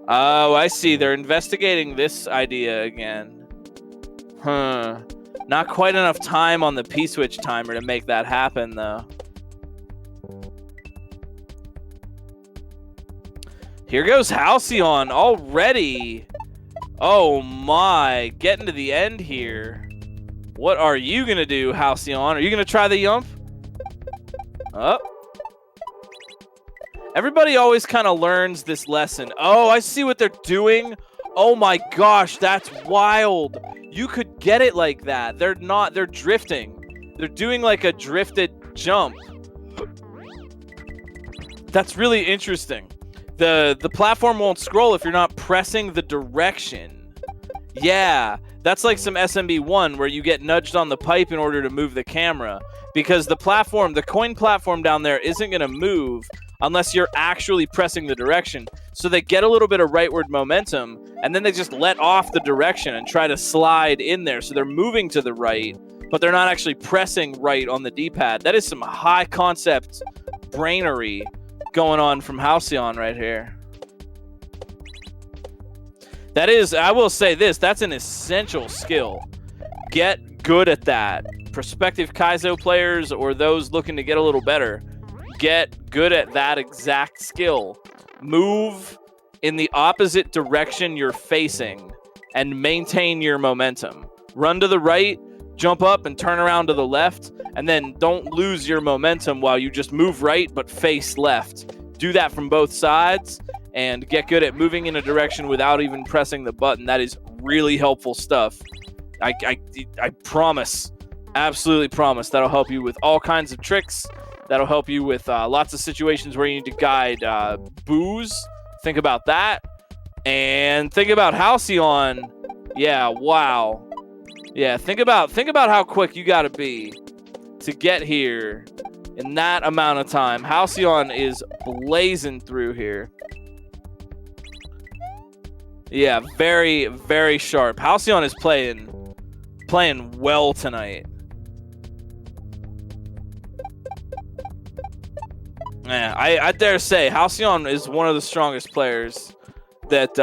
Oh, I see. They're investigating this idea again. Huh. Not quite enough time on the P-switch timer to make that happen, though. Here goes Halcyon already. Oh my, getting to the end here. What are you going to do, Halcyon? Are you going to try the yump? Oh. Everybody always kind of learns this lesson. Oh, I see what they're doing. Oh my gosh, that's wild. You could get it like that. They're drifting. They're doing like a drifted jump. That's really interesting. The platform won't scroll if you're not pressing the direction. Yeah, that's like some SMB1 where you get nudged on the pipe in order to move the camera. Because the coin platform down there isn't going to move unless you're actually pressing the direction. So they get a little bit of rightward momentum, and then they just let off the direction and try to slide in there. So they're moving to the right, but they're not actually pressing right on the D-pad. That is some high concept brainery going on from Halcyon right here. That is, I will say this, that's an essential skill. Get good at that. Prospective Kaizo players or those looking to get a little better, get good at that exact skill. Move in the opposite direction you're facing and maintain your momentum. Run to the right, jump up and turn around to the left, and then don't lose your momentum while you just move right but face left. Do that from both sides and get good at moving in a direction without even pressing the button. That is really helpful stuff. I promise, absolutely promise, that'll help you with all kinds of tricks. That'll help you with lots of situations where you need to guide boos. Think about that. And think about Halcyon. Yeah, wow. Yeah, think about how quick you gotta be to get here in that amount of time. Halcyon is blazing through here. Yeah, very, very sharp. Halcyon is playing well tonight. Yeah, I dare say Halcyon is one of the strongest players that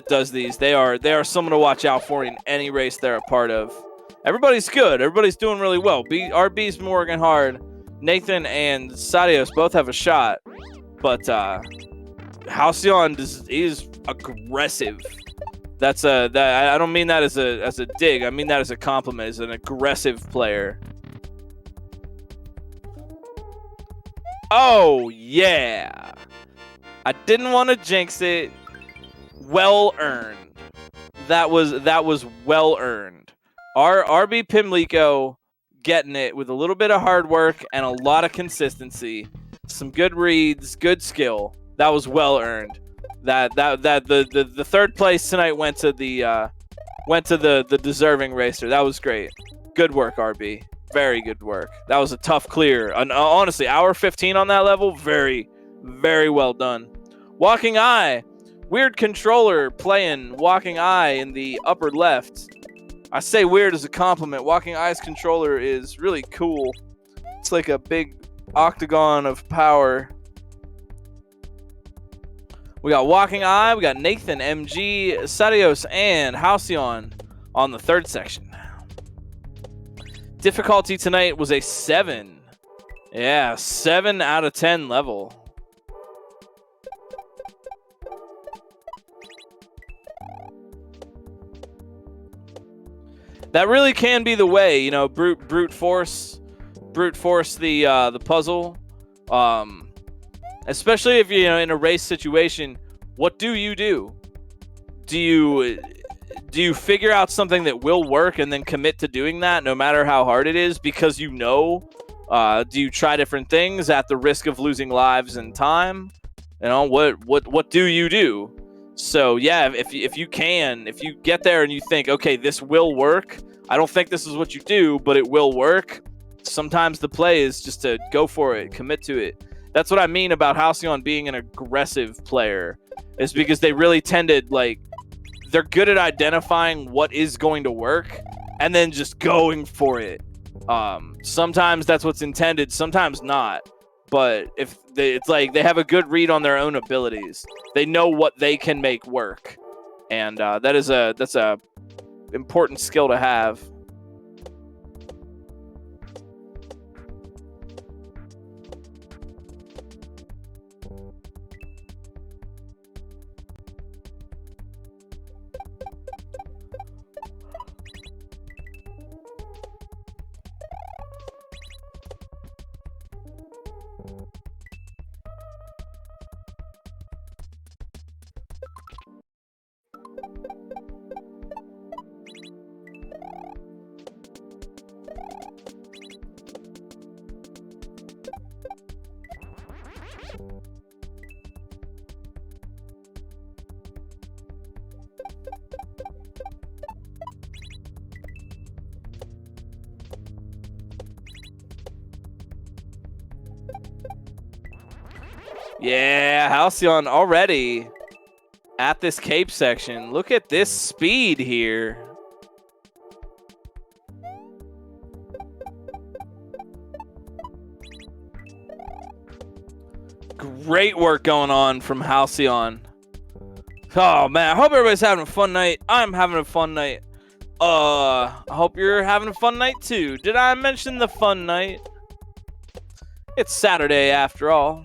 does these. They are someone to watch out for in any race they're a part of. Everybody's good. Everybody's doing really well. RB's been working hard. Nathan and Sadios both have a shot, but Halcyon is aggressive. I don't mean that as a dig. I mean that as a compliment. As an aggressive player. Oh yeah, I didn't want to jinx it. Well earned. That was well earned. RB Pimlico getting it with a little bit of hard work and a lot of consistency. Some good reads, good skill. That was well earned. The third place tonight went to the deserving racer. That was great. Good work, RB. Very good work. That was a tough clear. Honestly, hour 15 on that level, very, very well done. Walking Eye. Weird controller playing Walking Eye in the upper left. I say weird as a compliment. Walking Eye's controller is really cool. It's like a big octagon of power. We got Walking Eye, we got Nathan, MG, Sadios, and Halcyon on the third section. Difficulty tonight was a 7. Yeah, 7 out of 10 level. That really can be the way, you know, brute force the puzzle. Especially if you're in a race situation, what do you do? Do you figure out something that will work and then commit to doing that no matter how hard it is because you know? Do you try different things at the risk of losing lives and time? You know, what do you do? So yeah, if you get there and you think, okay, this will work. I don't think this is what you do, but it will work. Sometimes the play is just to go for it, commit to it. That's what I mean about Halcyon being an aggressive player, is because they really tended, like, they're good at identifying what is going to work and then just going for it. Sometimes that's what's intended, sometimes not. But it's like they have a good read on their own abilities. They know what they can make work, and that's a important skill to have. Yeah, Halcyon already at this cape section. Look at this speed here. Great work going on from Halcyon. Oh man, I hope everybody's having a fun night. I'm having a fun night. I hope you're having a fun night too. Did I mention the fun night? It's Saturday after all.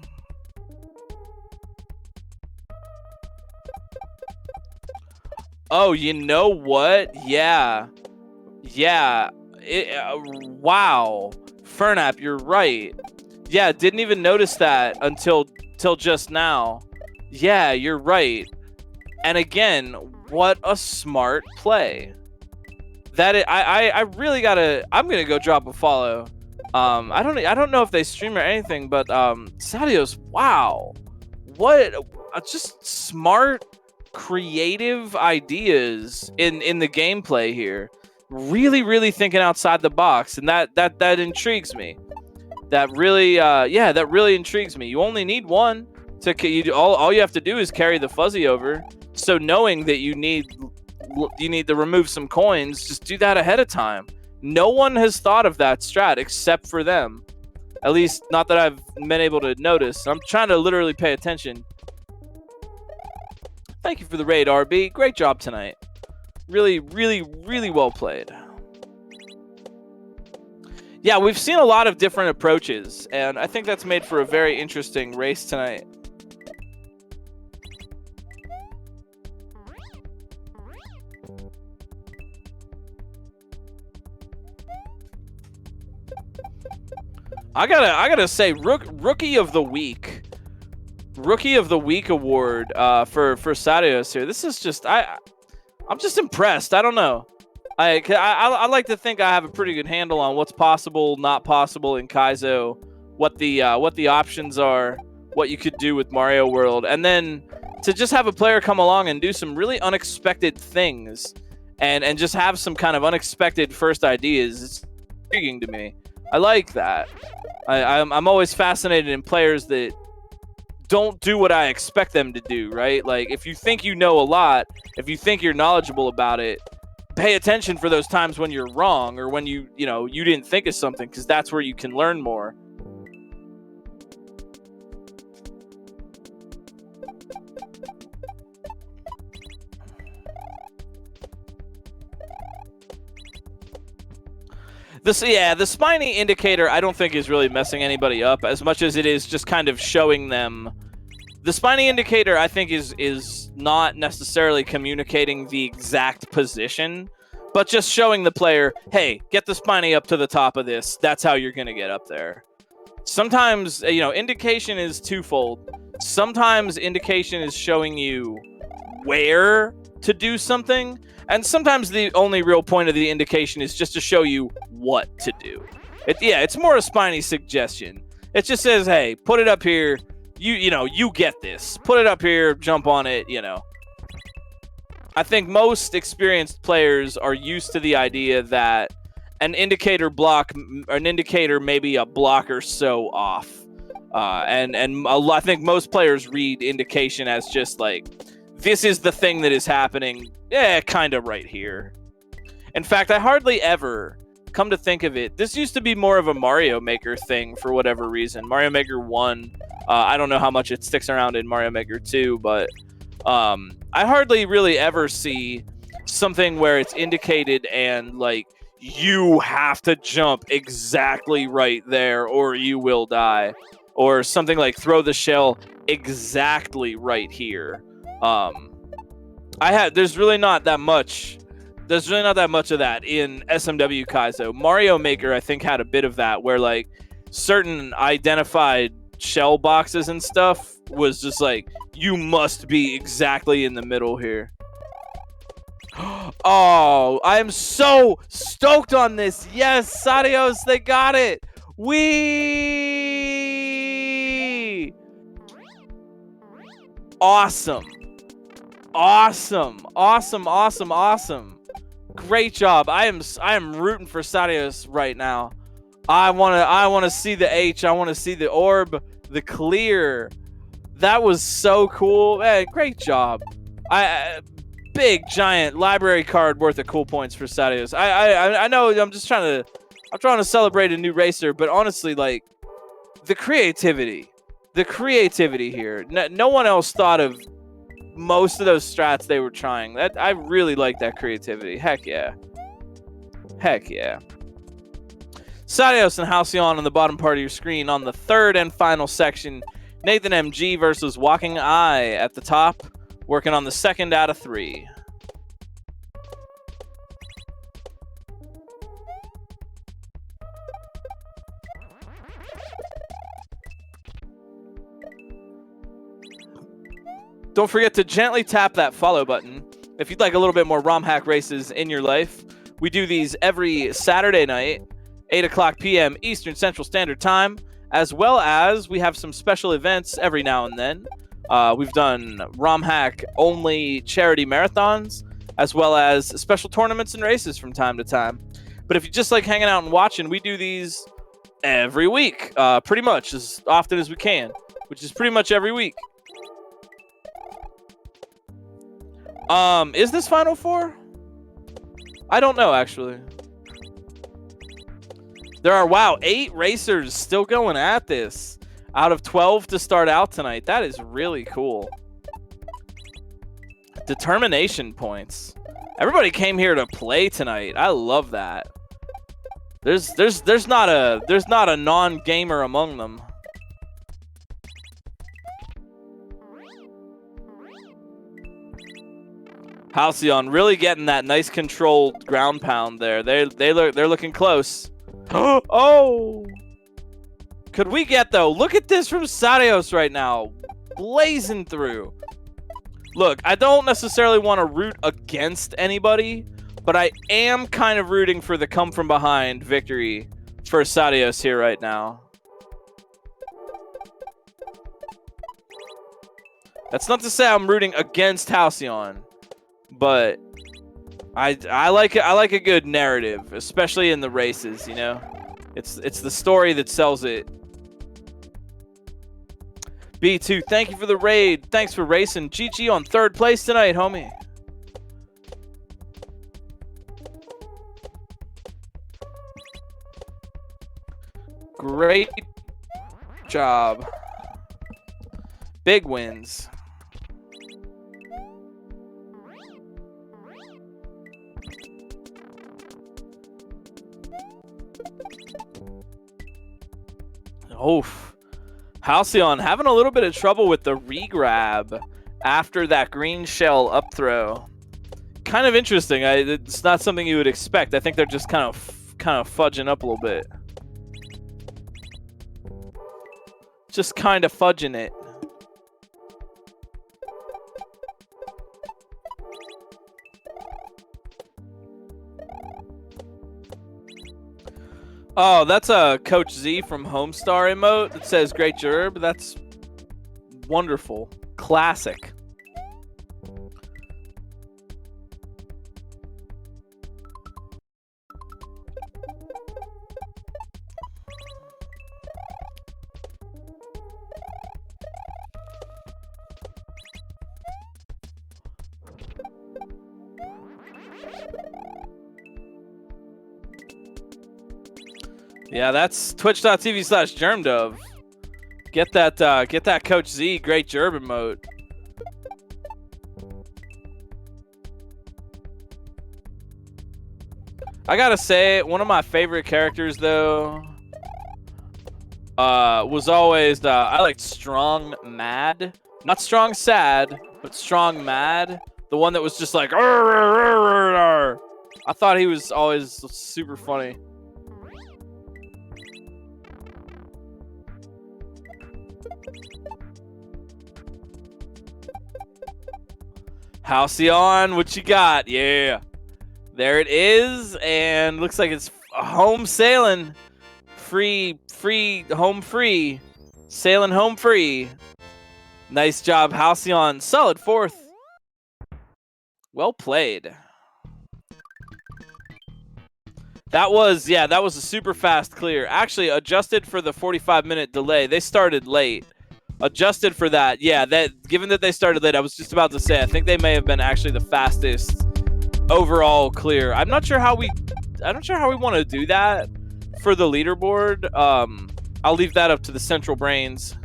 Oh, you know what? Yeah. Wow. Fernap, you're right. Yeah, didn't even notice that until just now. Yeah, you're right. And again, what a smart play. I really gotta. I'm gonna go drop a follow. I don't know if they stream or anything, but Sadios, wow, what just smart, creative ideas in the gameplay here. Really thinking outside the box, and that intrigues me. That really that really intrigues me. You only need one all you have to do is carry the fuzzy over. So knowing that you need to remove some coins, just do that ahead of time. No one has thought of that strat except for them. At least not that I've been able to notice. I'm trying to literally pay attention. Thank you for the raid, RB. Great job tonight. Really well played. Yeah, we've seen a lot of different approaches, and I think that's made for a very interesting race tonight. I gotta say, Rookie of the Week award for Sadios here. This is just I'm just impressed. I don't know. I like to think I have a pretty good handle on what's possible, not possible in Kaizo, what the options are, what you could do with Mario World, and then to just have a player come along and do some really unexpected things, and just have some kind of unexpected first ideas. It's intriguing to me. I like that. I'm always fascinated in players that don't do what I expect them to do, right? Like, if you think you know a lot, if you think you're knowledgeable about it, pay attention for those times when you're wrong, or when you didn't think of something, because that's where you can learn more. The spiny indicator I don't think is really messing anybody up as much as it is just kind of showing them. The spiny indicator I think is not necessarily communicating the exact position, but just showing the player, hey, get the spiny up to the top of this. That's how you're going to get up there. Sometimes, indication is twofold. Sometimes indication is showing you where to do something, and sometimes the only real point of the indication is just to show you what to do. It's more a spiny suggestion. It just says, hey, put it up here. You get this. Put it up here, jump on it, I think most experienced players are used to the idea that an indicator maybe a block or so off. I think most players read indication as just like, this is the thing that is happening, kind of right here. In fact, I hardly ever, come to think of it, this used to be more of a Mario Maker thing for whatever reason. Mario Maker 1, I don't know how much it sticks around in Mario Maker 2, but I hardly really ever see something where it's indicated and like, you have to jump exactly right there or you will die. Or something like throw the shell exactly right here. There's really not that much. There's really not that much of that in SMW Kaizo. Mario Maker, I think, had a bit of that where like certain identified shell boxes and stuff was just like, you must be exactly in the middle here. Oh, I am so stoked on this. Yes, Sadios, they got it. Awesome. Great job. I am rooting for Sadios right now. I want to see the H. I want to see the orb, the clear. That was so cool. Hey, great job. Big giant library card worth of cool points for Sadios. I know I'm trying to celebrate a new racer, but honestly, like, the creativity here. No one else thought of most of those strats they were trying. I really like that creativity. Heck yeah. Sadios and Halcyon on the bottom part of your screen. On the third and final section, Nathan MG versus Walking Eye at the top, working on the second out of 3. Don't forget to gently tap that follow button if you'd like a little bit more Romhack races in your life. We do these every Saturday night, 8 o'clock p.m. Eastern Central Standard Time, as well as we have some special events every now and then. We've done Romhack only charity marathons, as well as special tournaments and races from time to time. But if you just like hanging out and watching, we do these every week, pretty much as often as we can, which is pretty much every week. Is this Final Four? I don't know, actually. There are, wow, 8 racers still going at this out of 12 to start out tonight. That is really cool. Determination points. Everybody came here to play tonight. I love that. There's not a non-gamer among them. Halcyon really getting that nice controlled ground pound there. They're looking close. Oh! Could we get, though? Look at this from Sadios right now. Blazing through. Look, I don't necessarily want to root against anybody, but I am kind of rooting for the come-from-behind victory for Sadios here right now. That's not to say I'm rooting against Halcyon. But I like it. I like a good narrative, especially in the races. You know, it's the story that sells it. B2, thank you for the raid. Thanks for racing. GG on 3rd place tonight, homie. Great job. Big wins. Oof. Halcyon having a little bit of trouble with the regrab after that green shell up throw. Kind of interesting. It's not something you would expect. I think they're just kind of fudging up a little bit. Just kind of fudging it. Oh, that's a Coach Z from Homestar emote that says great gerb. That's wonderful. Classic. Yeah, that's twitch.tv/germdove. Get that Coach Z great Gerb emote. I gotta say, one of my favorite characters though was always I liked Strong Mad, not Strong Sad, but Strong Mad, the one that was just like arr, arr, arr, arr. I thought he was always super funny. Halcyon, what you got? Yeah. There it is, and looks like it's home sailing. Free, home free. Sailing home free. Nice job, Halcyon. Solid 4th. Well played. That was a super fast clear. Actually, adjusted for the 45-minute delay. They started late. Adjusted for that, yeah, given that they started late, I was just about to say, I think they may have been actually the fastest overall clear. I'm not sure how we want to do that for the leaderboard. I'll leave that up to the central brains.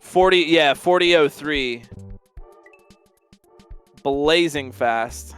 40:03. Blazing fast.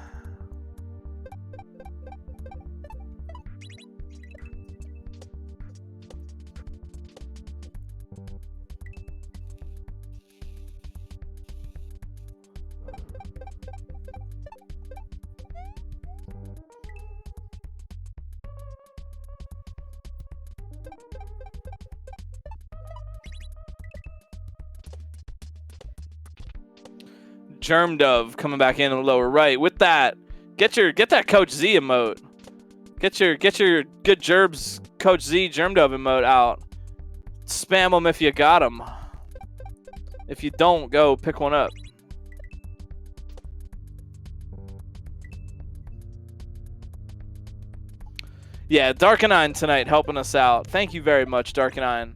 Germdove coming back in the lower right. With that, get that Coach Z emote. Get your good Gerbs Coach Z Germdove emote out. Spam them if you got them. If you don't, go pick one up. Yeah, Darkenine tonight helping us out. Thank you very much, Darkenine.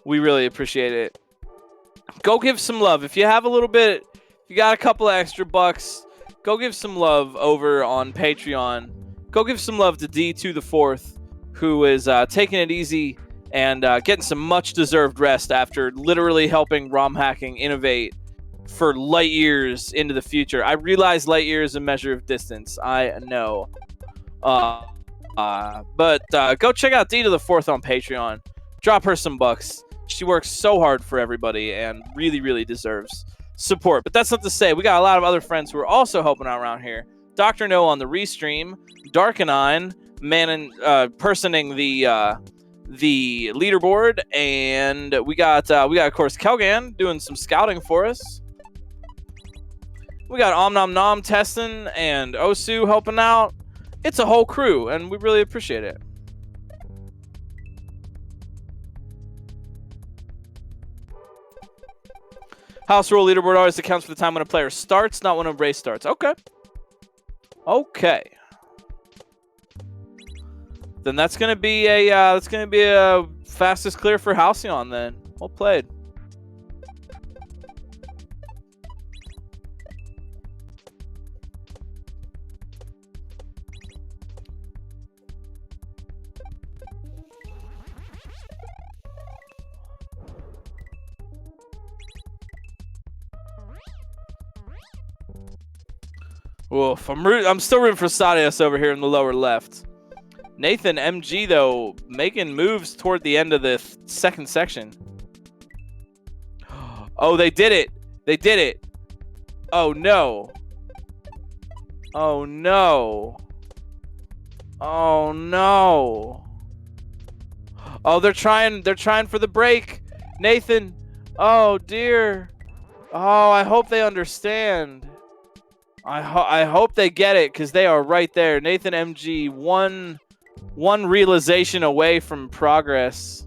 We really appreciate it. Go give some love. If you have a little bit, if you got a couple of extra bucks, go give some love over on Patreon. Go give some love to D2 who is taking it easy and getting some much-deserved rest after literally helping Romhacking innovate for light years into the future. I realize light years is a measure of distance. I know. But go check out D2 on Patreon. Drop her some bucks. She works so hard for everybody and really, really deserves support. But that's not to say we got a lot of other friends who are also helping out around here. Dr. No on the restream, Darkenine personing the leaderboard, and we got of course Kelgan doing some scouting for us. We got Om Nom Nom testing and Osu helping out. It's a whole crew, and we really appreciate it. House rule leaderboard always accounts for the time when a player starts, not when a race starts. Okay. Okay. Then that's gonna be a fastest clear for Halcyon then. Well played. Oof, I'm still rooting for Sadius over here in the lower left. Nathan MG, though, making moves toward the end of the second section. Oh, they did it. They did it. Oh, no. Oh, no. Oh, no. Oh, they're trying for the break. Nathan. Oh, dear. Oh, I hope they understand. I hope they get it, because they are right there. Nathan MG, one realization away from progress.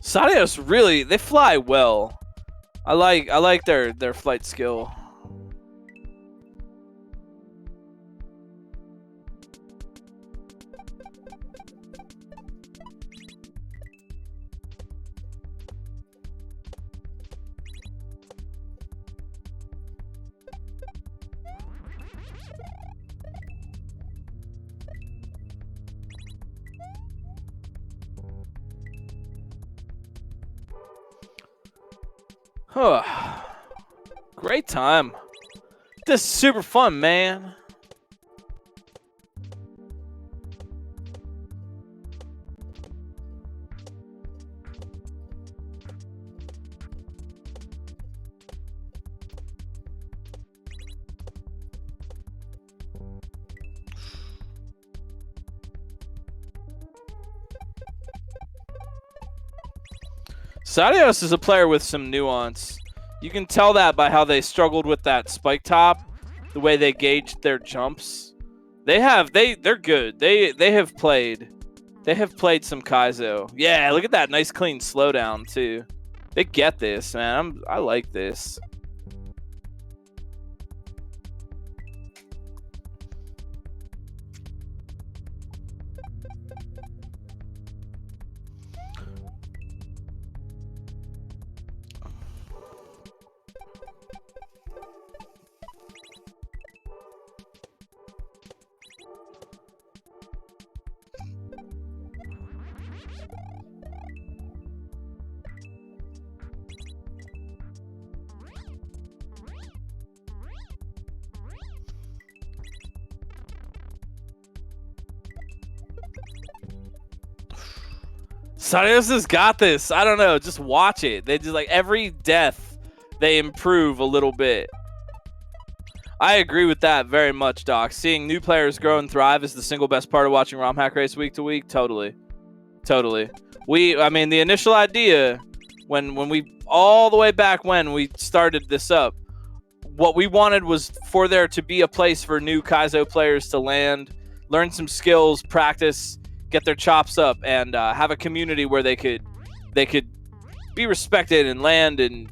Sadios really, they fly well. I like their flight skill. Great time. This is super fun, man. Sadios is a player with some nuance. You can tell that by how they struggled with that spike top, the way they gauged their jumps. They're good. They have played some Kaizo. Yeah, look at that nice clean slowdown too. They get this, man. I like this. Sadios has got this. I don't know. Just watch it. They just like every death, they improve a little bit. I agree with that very much, Doc. Seeing new players grow and thrive is the single best part of watching Romhack race week to week. Totally. I mean, the initial idea when we all the way back when we started this up, what we wanted was for there to be a place for new Kaizo players to land, learn some skills, practice, get their chops up, and have a community where they could be respected and land and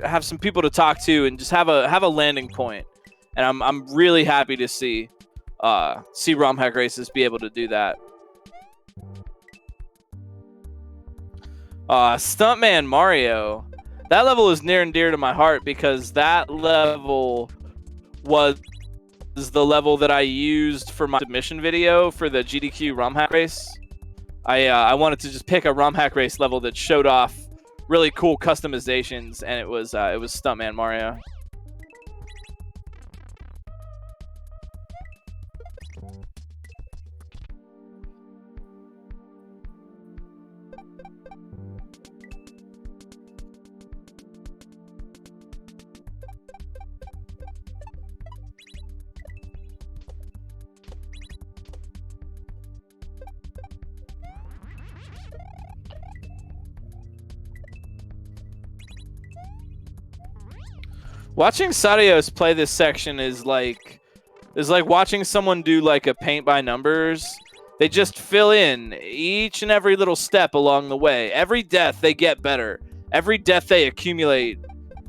have some people to talk to and just have a landing point. And I'm really happy to see Romhack races be able to do that. Stuntman Mario. That level is near and dear to my heart because that level was the level that I used for my submission video for the GDQ Romhack race. I wanted to just pick a Romhack race level that showed off really cool customizations, and it was Stuntman Mario. Watching Sadios play this section is like watching someone do like a paint by numbers. They just fill in each and every little step along the way. Every death they get better. Every death they accumulate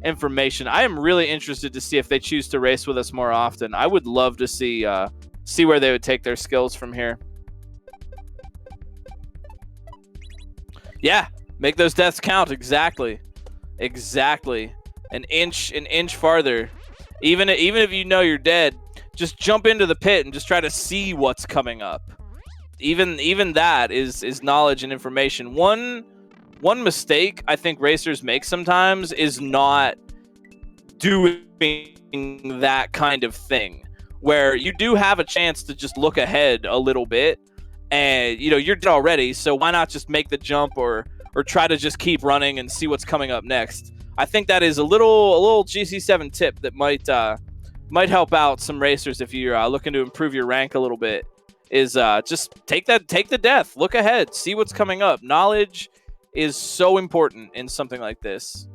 information. I am really interested to see if they choose to race with us more often. I would love to see where they would take their skills from here. Yeah, make those deaths count. Exactly. An inch farther. Even if you know you're dead, just jump into the pit and just try to see what's coming up. Even that is knowledge and information. One mistake I think racers make sometimes is not doing that kind of thing, where you do have a chance to just look ahead a little bit, and you're dead already. So why not just make the jump or try to just keep running and see what's coming up next? I think that is a little GC7 tip that might help out some racers if you're looking to improve your rank a little bit. Is just take the death, look ahead, see what's coming up. Knowledge is so important in something like this.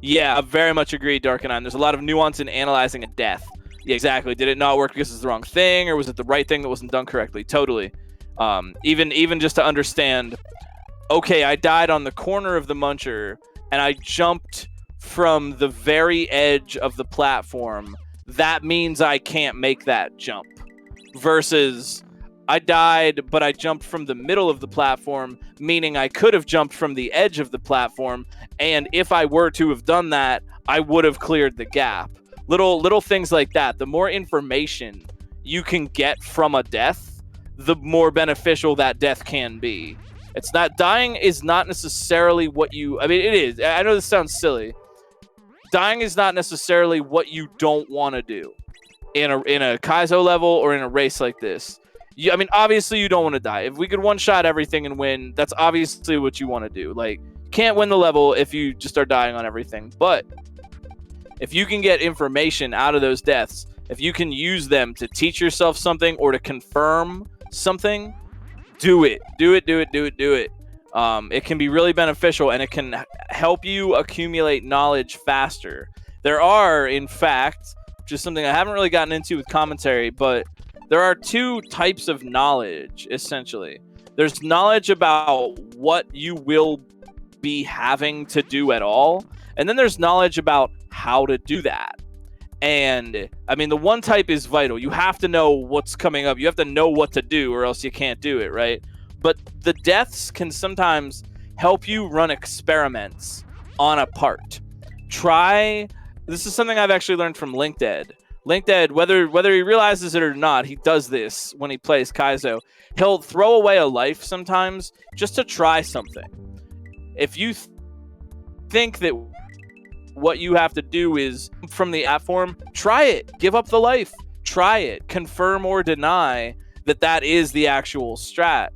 Yeah, I very much agree, Darkenine. There's a lot of nuance in analyzing a death. Yeah, exactly. Did it not work because it's the wrong thing, or was it the right thing that wasn't done correctly? Totally. Even just to understand, okay, I died on the corner of the muncher, and I jumped from the very edge of the platform. That means I can't make that jump. Versus, I died, but I jumped from the middle of the platform, meaning I could have jumped from the edge of the platform, and if I were to have done that, I would have cleared the gap. Little things like that. The more information you can get from a death, the more beneficial that death can be. It's not, dying is not necessarily what you, I mean, it is. I know this sounds silly. Dying is not necessarily what you don't want to do in a Kaizo level or in a race like this. I mean, obviously you don't want to die. If we could one-shot everything and win, that's obviously what you want to do. Like, you can't win the level if you just start dying on everything. But if you can get information out of those deaths, if you can use them to teach yourself something or to confirm something, do it. Do it. It can be really beneficial, and it can help you accumulate knowledge faster. There are, in fact, just something I haven't really gotten into with commentary, but there are two types of knowledge, essentially. There's knowledge about what you will be having to do at all, and then there's knowledge about how to do that. And, I mean, the one type is vital. You have to know what's coming up. You have to know what to do, or else you can't do it, right? But the deaths can sometimes help you run experiments on a part. This is something I've actually learned from LinkedIn. LinkedIn, whether he realizes it or not, he does this when he plays Kaizo. He'll throw away a life sometimes just to try something. If you think that what you have to do is from the platform, try it. Give up the life. Try it. Confirm or deny that is the actual strat.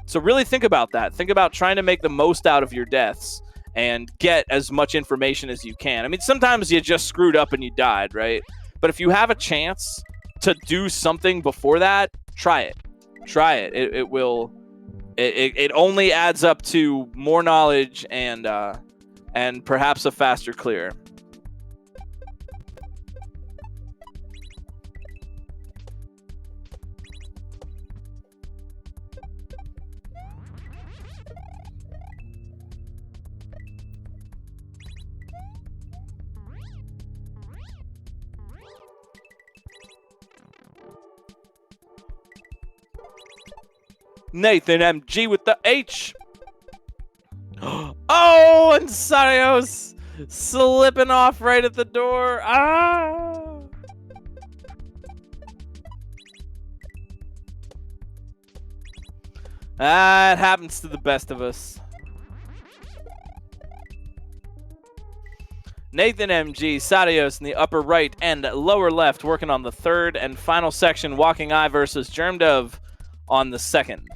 So really think about that. Think about trying to make the most out of your deaths and get as much information as you can. I mean, sometimes you just screwed up and you died, right? But if you have a chance to do something before that, try it. Try it. It only adds up to more knowledge and perhaps a faster clear. Nathan MG with the H. Oh, and Sarios slipping off right at the door. Ah! It happens to the best of us. Nathan MG, Sarios in the upper right and lower left, working on the third and final section. Walking Eye versus Germdove on the second.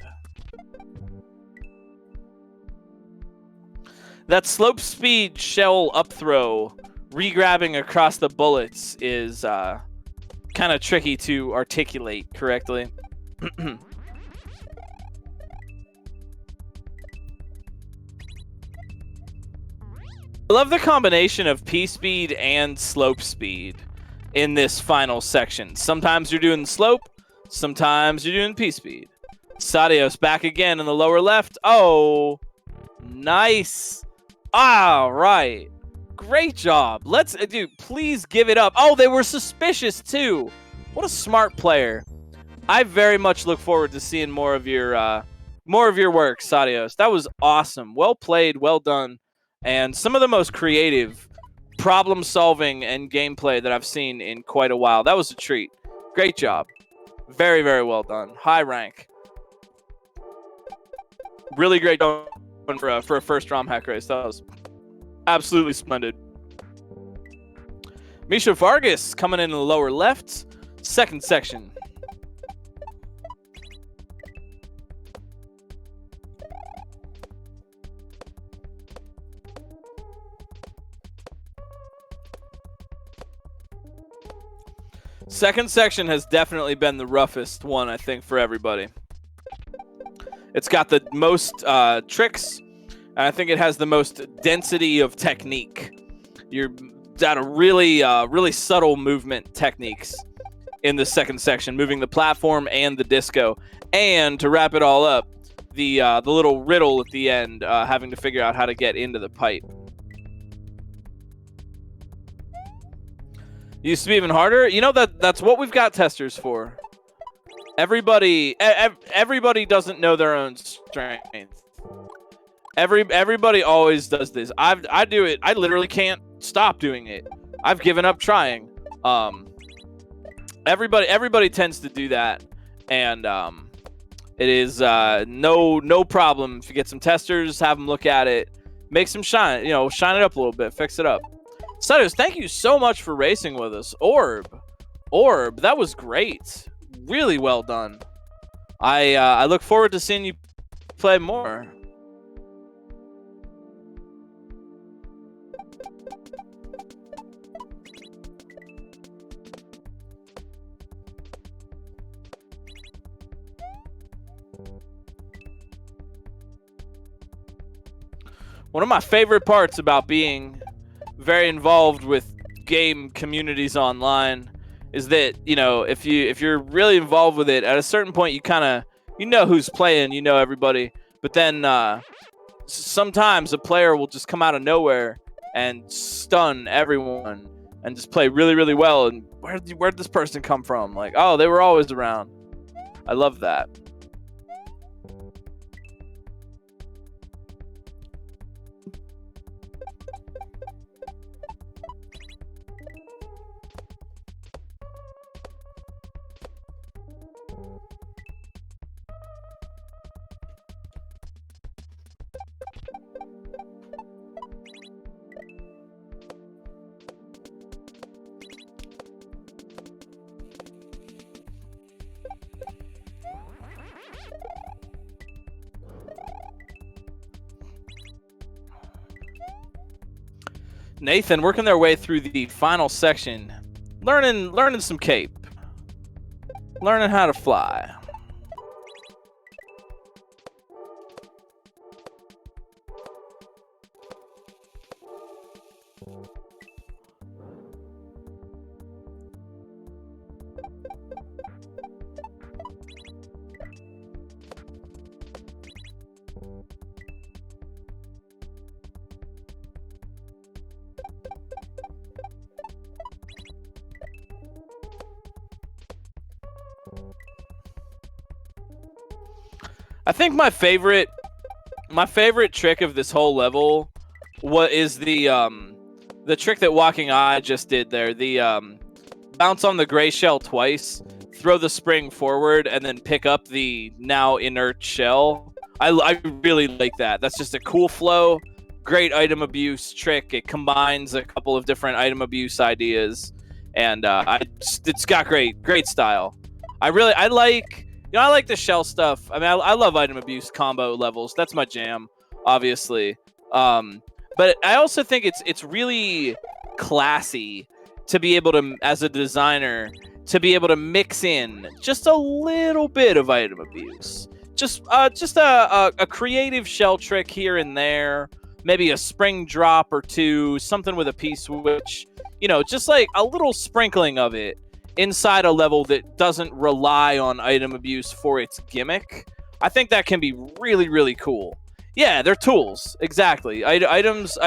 That slope speed shell up throw, re-grabbing across the bullets, is kind of tricky to articulate correctly. I love the combination of P-speed and slope speed in this final section. Sometimes you're doing slope, sometimes you're doing P-speed. Sadios back again in the lower left. Oh, nice. All right. Great job. Dude, please give it up. Oh, they were suspicious too. What a smart player. I very much look forward to seeing more of your work, Sadios. That was awesome. Well played, well done, and some of the most creative problem solving and gameplay that I've seen in quite a while. That was a treat. Great job. Very, very well done. High rank. Really great job for a first Romhack race. That was absolutely splendid. Misha Vargas coming in the lower left, second section. Second section has definitely been the roughest one, I think, for everybody. It's got the most tricks, and I think it has the most density of technique. You're out of really subtle movement techniques in the second section, moving the platform and the disco, and to wrap it all up, the little riddle at the end, having to figure out how to get into the pipe. Used to be even harder. You know, that's what we've got testers for. Everybody doesn't know their own strength. Everybody always does this. I do it. I literally can't stop doing it. I've given up trying. Everybody tends to do that, and it is no problem if you get some testers, have them look at it, make some shine. You know, shine it up a little bit, fix it up. Studios, thank you so much for racing with us. Orb, that was great. Really well done. I look forward to seeing you play more. One of my favorite parts about being very involved with game communities online is that, you know, if you're really involved with it, at a certain point you know who's playing, you know everybody, but then sometimes a player will just come out of nowhere and stun everyone and just play really, really well, and where'd this person come from? Like, oh, they were always around. I love that. Nathan working their way through the final section, learning some cape, learning how to fly. I think my favorite trick of this whole level is the trick that Walking Eye just did there. The bounce on the gray shell twice, throw the spring forward, and then pick up the now inert shell. I really like that. That's just a cool flow, great item abuse trick. It combines a couple of different item abuse ideas, and it's got great style. I like the shell stuff. I mean, I love item abuse combo levels. That's my jam, obviously. But I also think it's really classy to be able to, as a designer, to be able to mix in just a little bit of item abuse. Just a creative shell trick here and there. Maybe a spring drop or two, something with a P-switch. You know, just like a little sprinkling of it inside a level that doesn't rely on item abuse for its gimmick. I think that can be really, really cool. Yeah, they're tools. Exactly. Items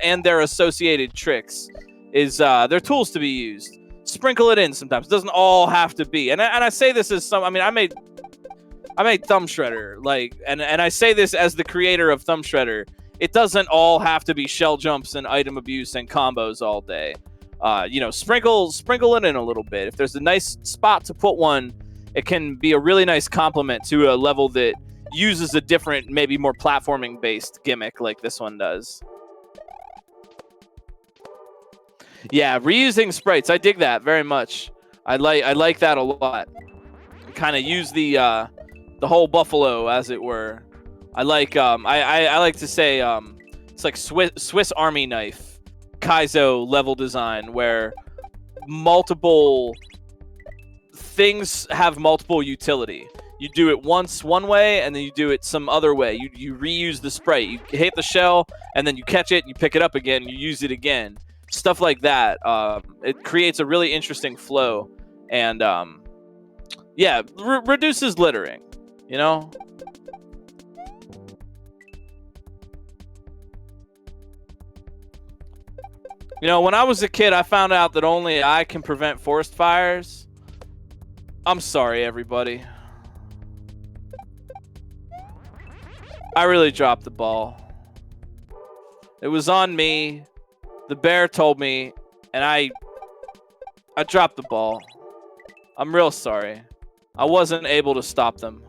and their associated tricks is they're tools to be used. Sprinkle it in sometimes. It doesn't all have to be. And I say this as I made Thumb Shredder, like, and I say this as the creator of Thumb Shredder. It doesn't all have to be shell jumps and item abuse and combos all day. You know, sprinkle it in a little bit. If there's a nice spot to put one, it can be a really nice complement to a level that uses a different, maybe more platforming-based gimmick like this one does. Yeah, reusing sprites. I dig that very much. I like that a lot. Kind of use the whole buffalo, as it were. I like I like to say it's like Swiss Army knife Kaizo level design, where multiple things have multiple utility. You do it once one way, and then you do it some other way. You reuse the sprite. You hit the shell, and then you catch it, you pick it up again, you use it again. stuff like that. It creates a really interesting flow, and yeah, reduces littering. You know. You know, when I was a kid, I found out that only I can prevent forest fires. I'm sorry, everybody. I really dropped the ball. It was on me. The bear told me, and I dropped the ball. I'm real sorry. I wasn't able to stop them.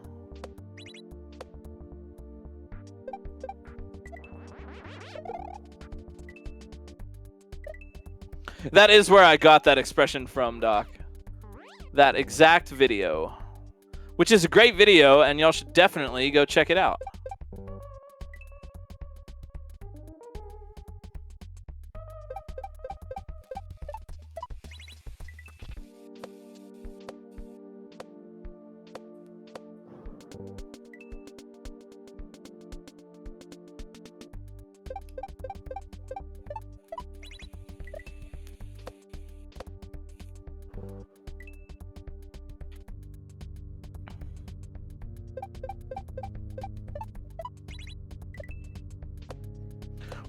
That is where I got that expression from, Doc. That exact video. Which is a great video, and y'all should definitely go check it out.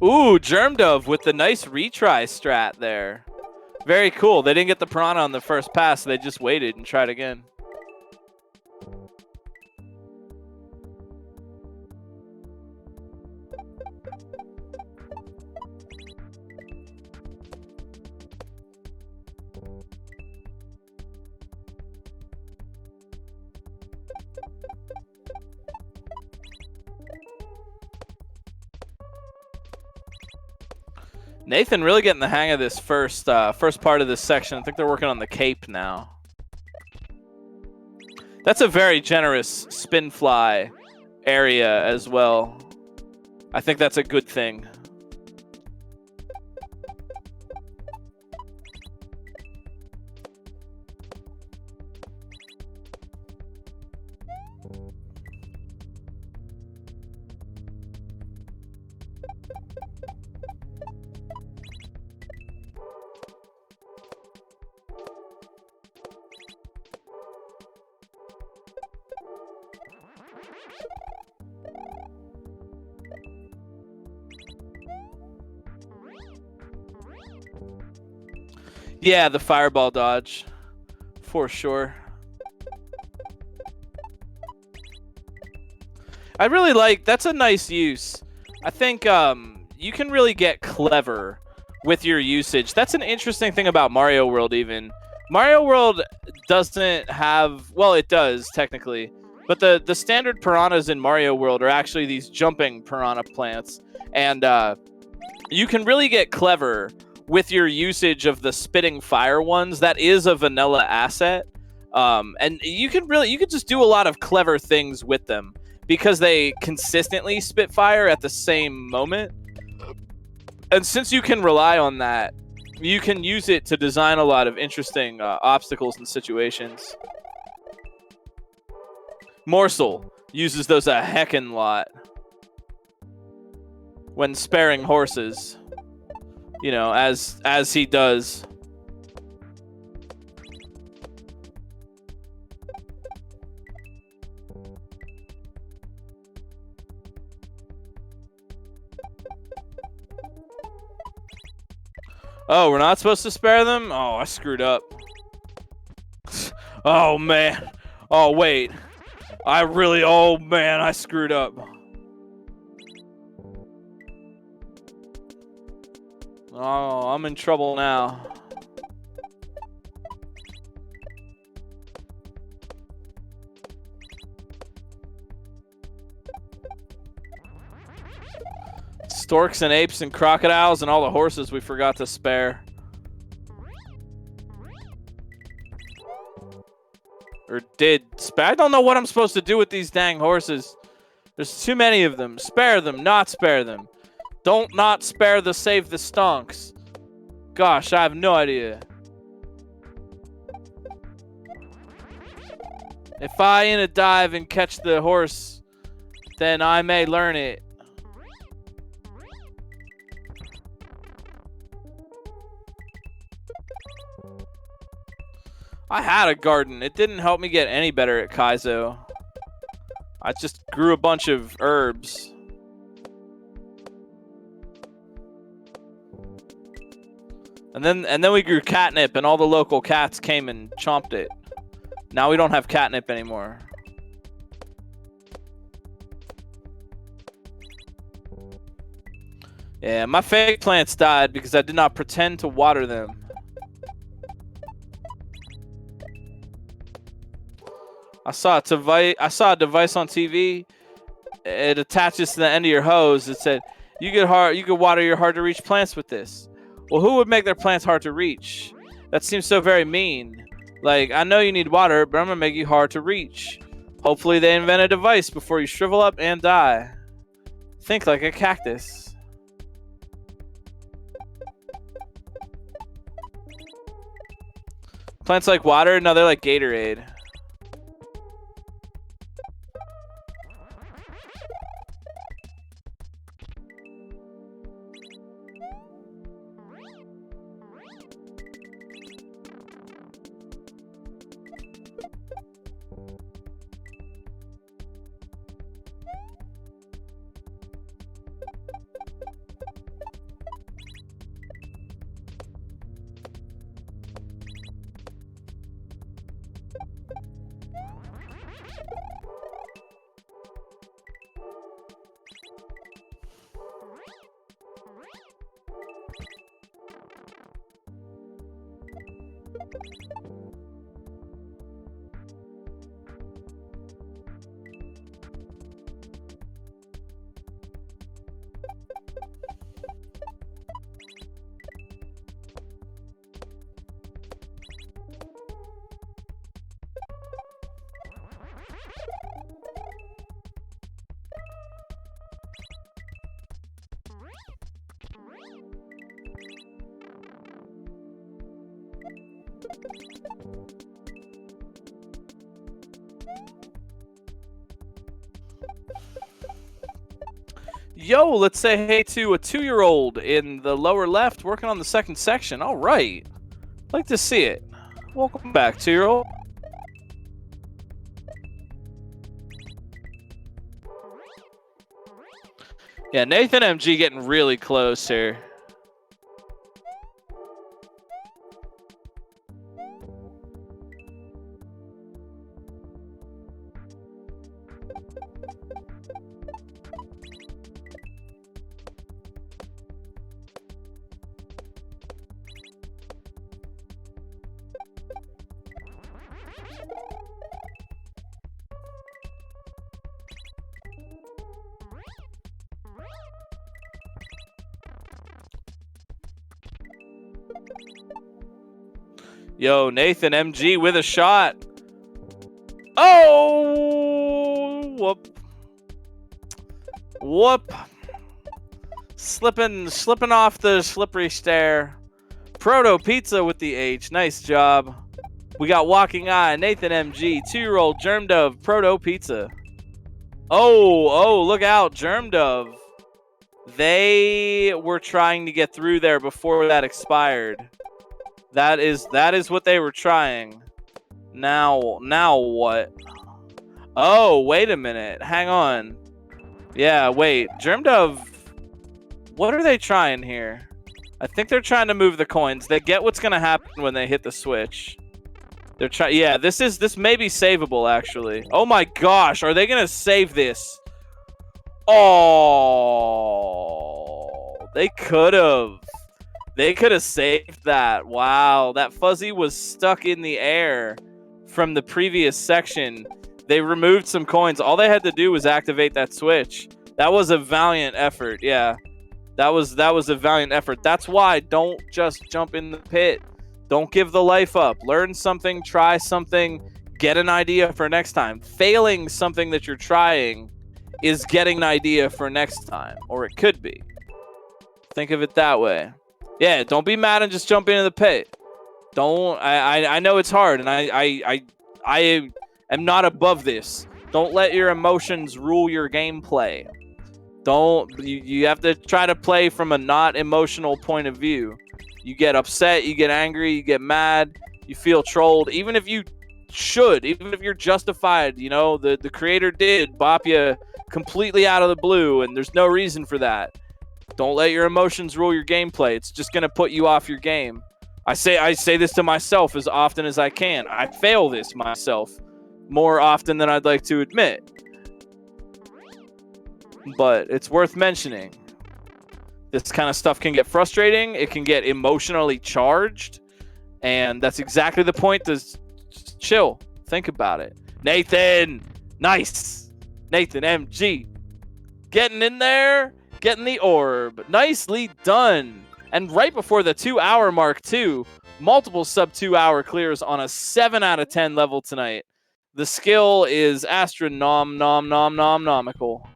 Ooh, Germ Dove with the nice retry strat there. Very cool. They didn't get the piranha on the first pass, so they just waited and tried again. Nathan really getting the hang of this first part of this section. I think they're working on the cape now. That's a very generous spin fly area as well. I think that's a good thing. Yeah, the fireball dodge, for sure. I really like, that's a nice use. I think you can really get clever with your usage. That's an interesting thing about Mario World even. Mario World doesn't have, well, it does technically, but the standard piranhas in Mario World are actually these jumping piranha plants. And you can really get clever with your usage of the spitting fire ones. That is a vanilla asset. And you can just do a lot of clever things with them because they consistently spit fire at the same moment. And since you can rely on that, you can use it to design a lot of interesting obstacles and situations. Morsel uses those a heckin' lot when sparing horses. You know, as he does. Oh, we're not supposed to spare them? Oh, I screwed up. Oh, man. Oh, wait. Oh, man, I screwed up. Oh, I'm in trouble now. Storks and apes and crocodiles and all the horses we forgot to spare. Or did spare? I don't know what I'm supposed to do with these dang horses. There's too many of them. Spare them, not spare them. Don't not spare the save the stonks. Gosh, I have no idea. If I in a dive and catch the horse, then I may learn it. I had a garden. It didn't help me get any better at Kaizo. I just grew a bunch of herbs. And then we grew catnip, and all the local cats came and chomped it. Now we don't have catnip anymore. Yeah, my fake plants died because I did not pretend to water them. I saw a device on TV. It attaches to the end of your hose. It said, "You could water your hard-to-reach plants with this." Well, who would make their plants hard to reach? That seems so very mean. Like, I know you need water, but I'm gonna make you hard to reach. Hopefully, they invent a device before you shrivel up and die. Think like a cactus. Plants like water? No, they're like Gatorade. Yo, let's say hey to a 2-year-old in the lower left working on the second section. All right. Like to see it. Welcome back, 2-year-old. Yeah, Nathan MG getting really close here. Yo, Nathan MG with a shot. Oh, whoop. Whoop. Slipping off the slippery stair. Proto Pizza with the H. Nice job. We got Walking Eye, Nathan MG, 2-year-old Germ Dove, Proto Pizza. Oh, look out, Germ Dove. They were trying to get through there before that expired. That is what they were trying. Now what? Oh, wait a minute. Hang on. Yeah, wait. Germ Dove, what are they trying here? I think they're trying to move the coins. They get what's gonna happen when they hit the switch. They're trying. Yeah, this may be savable actually. Oh my gosh, are they gonna save this? Oh, they could have. They could have saved that. Wow, that fuzzy was stuck in the air from the previous section. They removed some coins. All they had to do was activate that switch. That was a valiant effort. Yeah, that was a valiant effort. That's why don't just jump in the pit. Don't give the life up. Learn something, try something, get an idea for next time. Failing something that you're trying is getting an idea for next time, or it could be. Think of it that way. Yeah, don't be mad and just jump into the pit. Don't. I know it's hard, and I am not above this. Don't let your emotions rule your gameplay. Don't. You have to try to play from a not emotional point of view. You get upset, you get angry, you get mad. you feel trolled, even if you're justified, the creator did bop you completely out of the blue and there's no reason for that. Don't let your emotions rule your gameplay. It's just going to put you off your game. I say this to myself as often as I can. I fail this myself more often than I'd like to admit. But it's worth mentioning. This kind of stuff can get frustrating. It can get emotionally charged. And that's exactly the point. Just chill. Think about it. Nathan! Nice! Nathan MG. Getting in there. Getting the orb. Nicely done. And right before the 2-hour mark, too. Multiple sub 2-hour clears on a 7 out of 10 level tonight. The skill is astronomical.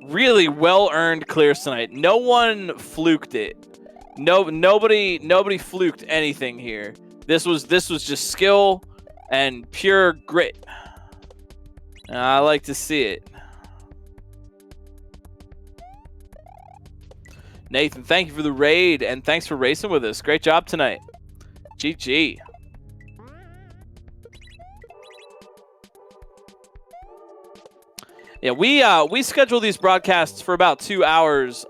Really well-earned clears tonight. No one fluked it. Nobody fluked anything here. This was just skill and pure grit. I like to see it. Nathan, thank you for the raid and thanks for racing with us. Great job tonight. GG. Yeah, we schedule these broadcasts for about 2 hours.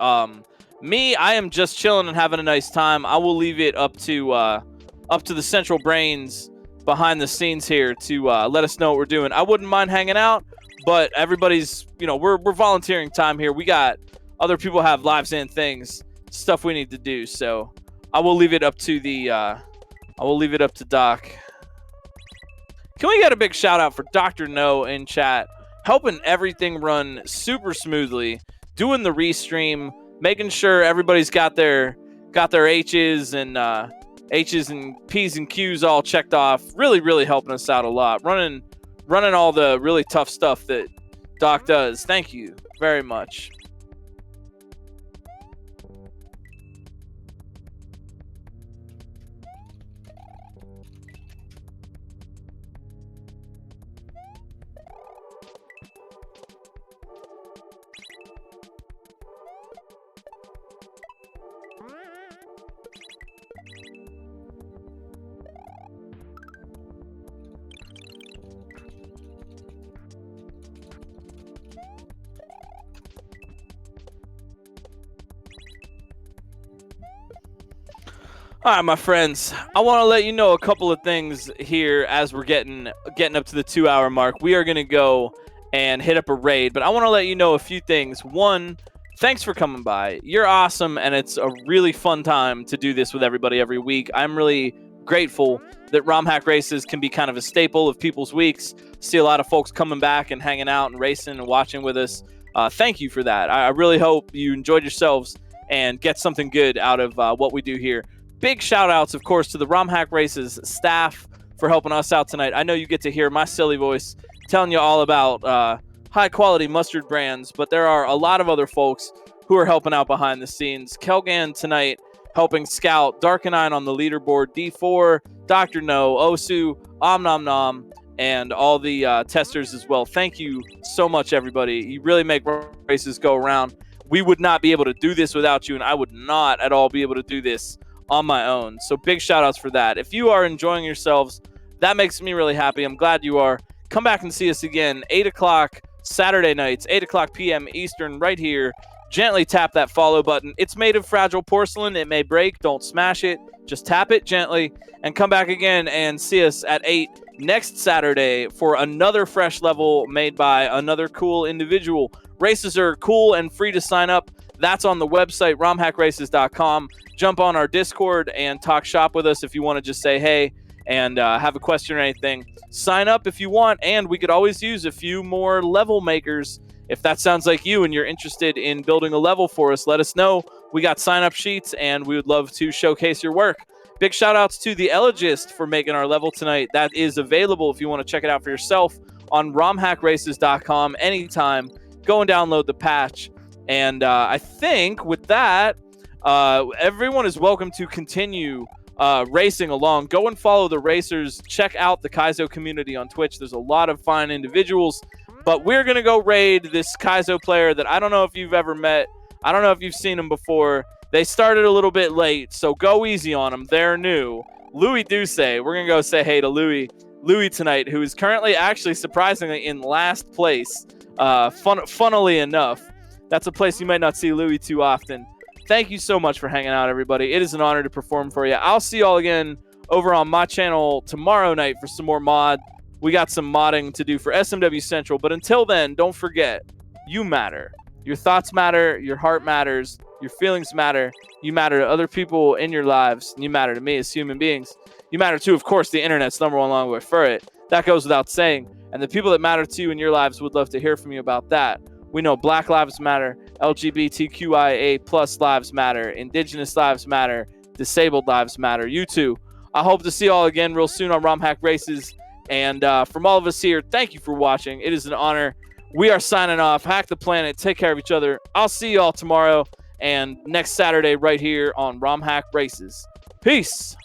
Me, I am just chilling and having a nice time. I will leave it up to the central brains behind the scenes here to let us know what we're doing. I wouldn't mind hanging out, but everybody's, we're volunteering time here. We got other people have lives and things, stuff we need to do. So I will leave it up to Doc. Can we get a big shout out for Dr. No in chat? Helping everything run super smoothly, doing the restream, making sure everybody's got their H's and P's and Q's all checked off. Really helping us out a lot. Running all the really tough stuff that Doc does. Thank you very much. All right, my friends, I want to let you know a couple of things here as we're getting up to the 2-hour mark. We are going to go and hit up a raid, but I want to let you know a few things. One, thanks for coming by. You're awesome, and it's a really fun time to do this with everybody every week. I'm really grateful that Romhack races can be kind of a staple of people's weeks. See a lot of folks coming back and hanging out and racing and watching with us. Thank you for that. I really hope you enjoyed yourselves and get something good out of what we do here. Big shout outs, of course, to the Romhack Races staff for helping us out tonight. I know you get to hear my silly voice telling you all about high quality mustard brands, but there are a lot of other folks who are helping out behind the scenes. Kelgan tonight helping scout, Dark9 on the leaderboard, D4, Dr. No, Osu, Nom Nom, and all the testers as well. Thank you so much, everybody. You really make races go around. We would not be able to do this without you, and I would not at all be able to do this on my own. So big shout outs for that. If you are enjoying yourselves, that makes me really happy. I'm glad you are. Come back and see us again, 8 o'clock Saturday nights, 8 o'clock p.m. Eastern, right here. Gently tap that follow button. It's made of fragile porcelain. It may break. Don't smash it. Just tap it gently and come back again and see us at 8 next Saturday for another fresh level made by another cool individual. Races are cool and free to sign up. That's on the website, romhackraces.com. Jump on our Discord and talk shop with us if you want to just say hey and have a question or anything. Sign up if you want, and we could always use a few more level makers. If that sounds like you and you're interested in building a level for us, let us know. We got sign-up sheets, and we would love to showcase your work. Big shout-outs to the Elogist for making our level tonight. That is available if you want to check it out for yourself on romhackraces.com anytime. Go and download the patch. And I think with that, everyone is welcome to continue racing along. Go and follow the racers. Check out the Kaizo community on Twitch. There's a lot of fine individuals. But we're going to go raid this Kaizo player that I don't know if you've ever met. I don't know if you've seen him before. They started a little bit late, so go easy on them. They're new. Louis Duce. We're going to go say hey to Louis tonight, who is currently actually surprisingly in last place. Funnily enough, that's a place you might not see Louis too often. Thank you so much for hanging out, everybody. It is an honor to perform for you. I'll see y'all again over on my channel tomorrow night for some more mod. We got some modding to do for SMW Central, but until then, don't forget, you matter. Your thoughts matter, your heart matters, your feelings matter. You matter to other people in your lives, and you matter to me as human beings. You matter to, of course, the internet's +1 long way for it. That goes without saying. And the people that matter to you in your lives would love to hear from you about that. We know Black Lives Matter, LGBTQIA+ lives matter, Indigenous lives matter, disabled lives matter. You too. I hope to see you all again real soon on Romhack Races. And from all of us here, thank you for watching. It is an honor. We are signing off. Hack the planet. Take care of each other. I'll see you all tomorrow and next Saturday right here on Romhack Races. Peace.